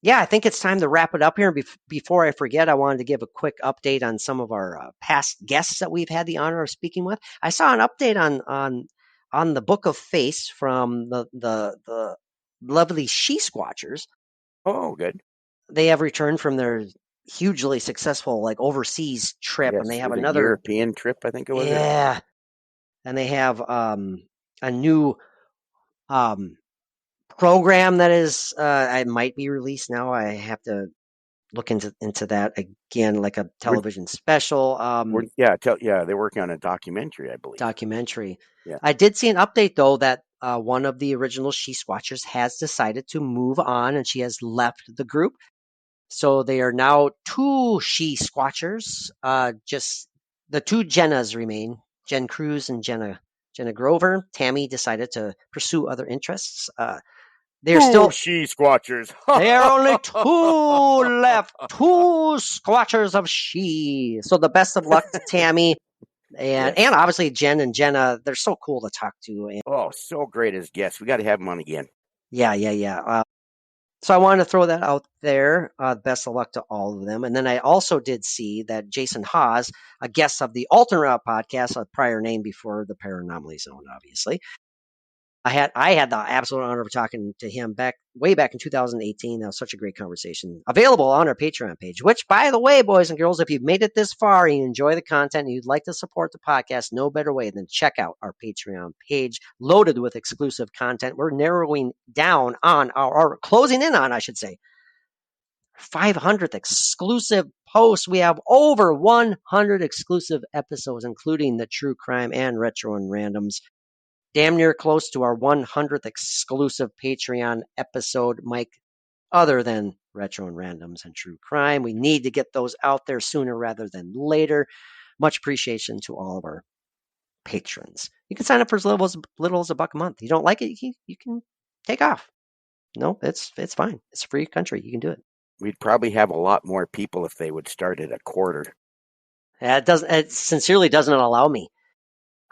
Yeah, I think it's time to wrap it up here. Before I forget, I wanted to give a quick update on some of our past guests that we've had the honor of speaking with. I saw an update on the Book of Face from the lovely She Squatchers. oh, good. They have returned from their hugely successful overseas trip, Yes, and they have it was a another European trip, I think it was. yeah, and they have a new program that is I might be released now. I have to look into that again, like a television special. They're working on a documentary, I believe. Documentary. Yeah. I did see an update though that one of the original She Squatchers has decided to move on, and she has left the group. So they are now two She Squatchers. Just the two Jennas remain: Jen Cruz and Jenna Grover. Tammy decided to pursue other interests. They're still She Squatchers. there are only two left. Two Squatchers of She. So the best of luck to Tammy. And obviously Jen and Jenna, they're so cool to talk to. And, so great as guests. We got to have them on again. Yeah. So I wanted to throw that out there. Best of luck to all of them. And then I also did see that Jason Hawes, a guest of the Alternate podcast, a prior name before the Paranormal Zone, obviously. I had the absolute honor of talking to him way back in 2018. That was such a great conversation. Available on our Patreon page, which, by the way, boys and girls, if you've made it this far and you enjoy the content and you'd like to support the podcast, no better way than check out our Patreon page, loaded with exclusive content. We're narrowing down on our closing in on, I should say, 500th exclusive posts. We have over 100 exclusive episodes, including the true crime and retro and randoms. Damn near close to our 100th exclusive Patreon episode, Mike, other than retro and randoms and true crime. We need to get those out there sooner rather than later. Much appreciation to all of our patrons. You can sign up for as little as $1 a month. You don't like it, you can take off. No, it's fine. It's a free country. You can do it. We'd probably have a lot more people if they would start at $0.25. It sincerely doesn't allow me.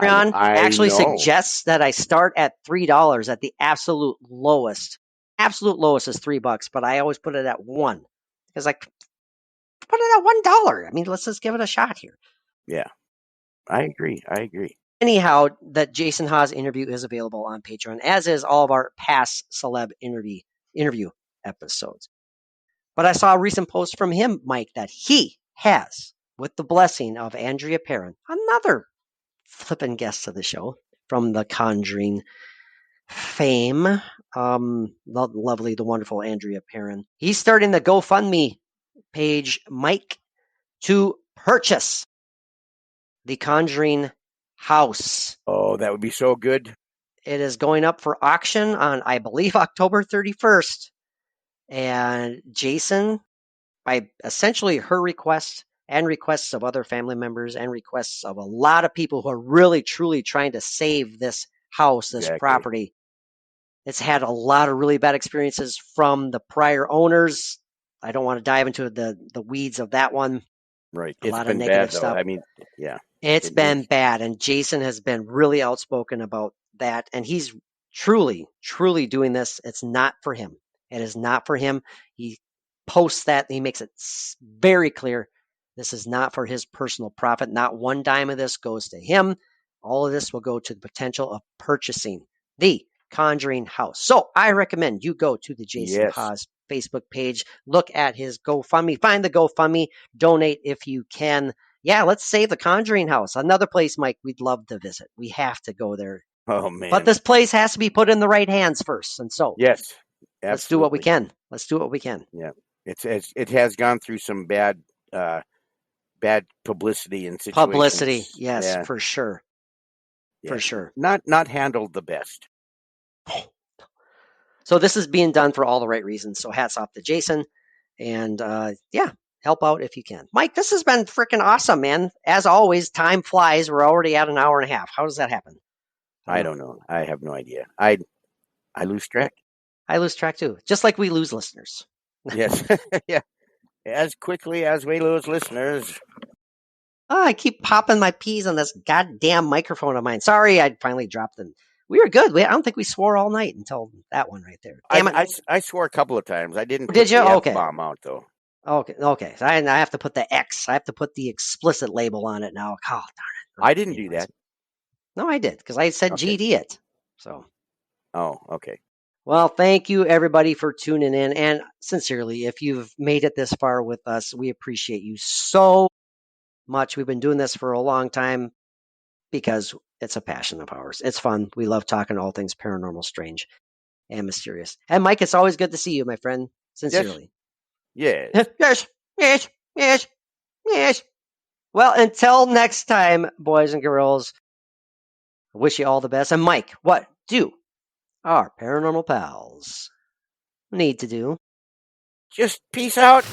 Patreon actually suggests that I start at $3 at the absolute lowest. Absolute lowest is $3, but I always put it at $1 because I put it at $1. I mean, let's just give it a shot here. Yeah, I agree. Anyhow, that Jason Hawes interview is available on Patreon, as is all of our past celeb interview episodes. But I saw a recent post from him, Mike, that he has, with the blessing of Andrea Perrin, another flippin' guest of the show from The Conjuring fame, the lovely, the wonderful Andrea Perrin. He's starting the GoFundMe page, Mike, to purchase The Conjuring house. Oh, that would be so good. It is going up for auction on, I believe, October 31st. And Jason, by essentially her request and requests of other family members and requests of a lot of people who are really, truly trying to save this house, this property. It's had a lot of really bad experiences from the prior owners. I don't want to dive into the weeds of that one. Right. A It's lot of been negative bad, though. stuff. I mean, yeah. It's It been is. bad, and Jason has been really outspoken about that, and he's truly, truly doing this. It's not for him. It is not for him. He posts that. He makes it very clear. This is not for his personal profit. Not one dime of this goes to him. All of this will go to the potential of purchasing the Conjuring House. So I recommend you go to the Jason Yes. Haas Facebook page, look at his GoFundMe, find the GoFundMe, donate if you can. Yeah, let's save the Conjuring House. Another place, Mike, we'd love to visit. We have to go there. Oh, But man. this place has to be put in the right hands first. And so Yes. let's do what we Absolutely. can. Let's do what we can. Yeah. It has gone through some bad publicity and situations. Publicity, yes, Yeah. for sure. Yeah. For sure. Not handled the best. So this is being done for all the right reasons. So hats off to Jason. And yeah, help out if you can. Mike, this has been freaking awesome, man. As always, time flies. We're already at an hour and a half. How does that happen? I don't know. I have no idea. I lose track. I lose track too, just like we lose listeners. Yes. Yeah. As quickly as we lose listeners. Oh, I keep popping my peas on this goddamn microphone of mine. Sorry, I finally dropped them. We were good. I don't think we swore all night until that one right there. Damn it. I swore a couple of times. I didn't put Did you? the Okay. F-bomb out, though. Okay. So I have to put the X. I have to put the explicit label on it now. Oh, darn it. I didn't do that. No, I did, because I said Okay. GD it. So. Oh, okay. Well, thank you everybody for tuning in. And sincerely, if you've made it this far with us, we appreciate you so much. We've been doing this for a long time because it's a passion of ours. It's fun. We love talking all things paranormal, strange, and mysterious. And Mike, it's always good to see you, my friend. Sincerely. Yes. Yes. Well, until next time, boys and girls, I wish you all the best. And Mike, what do our paranormal pals need to do? Just peace out.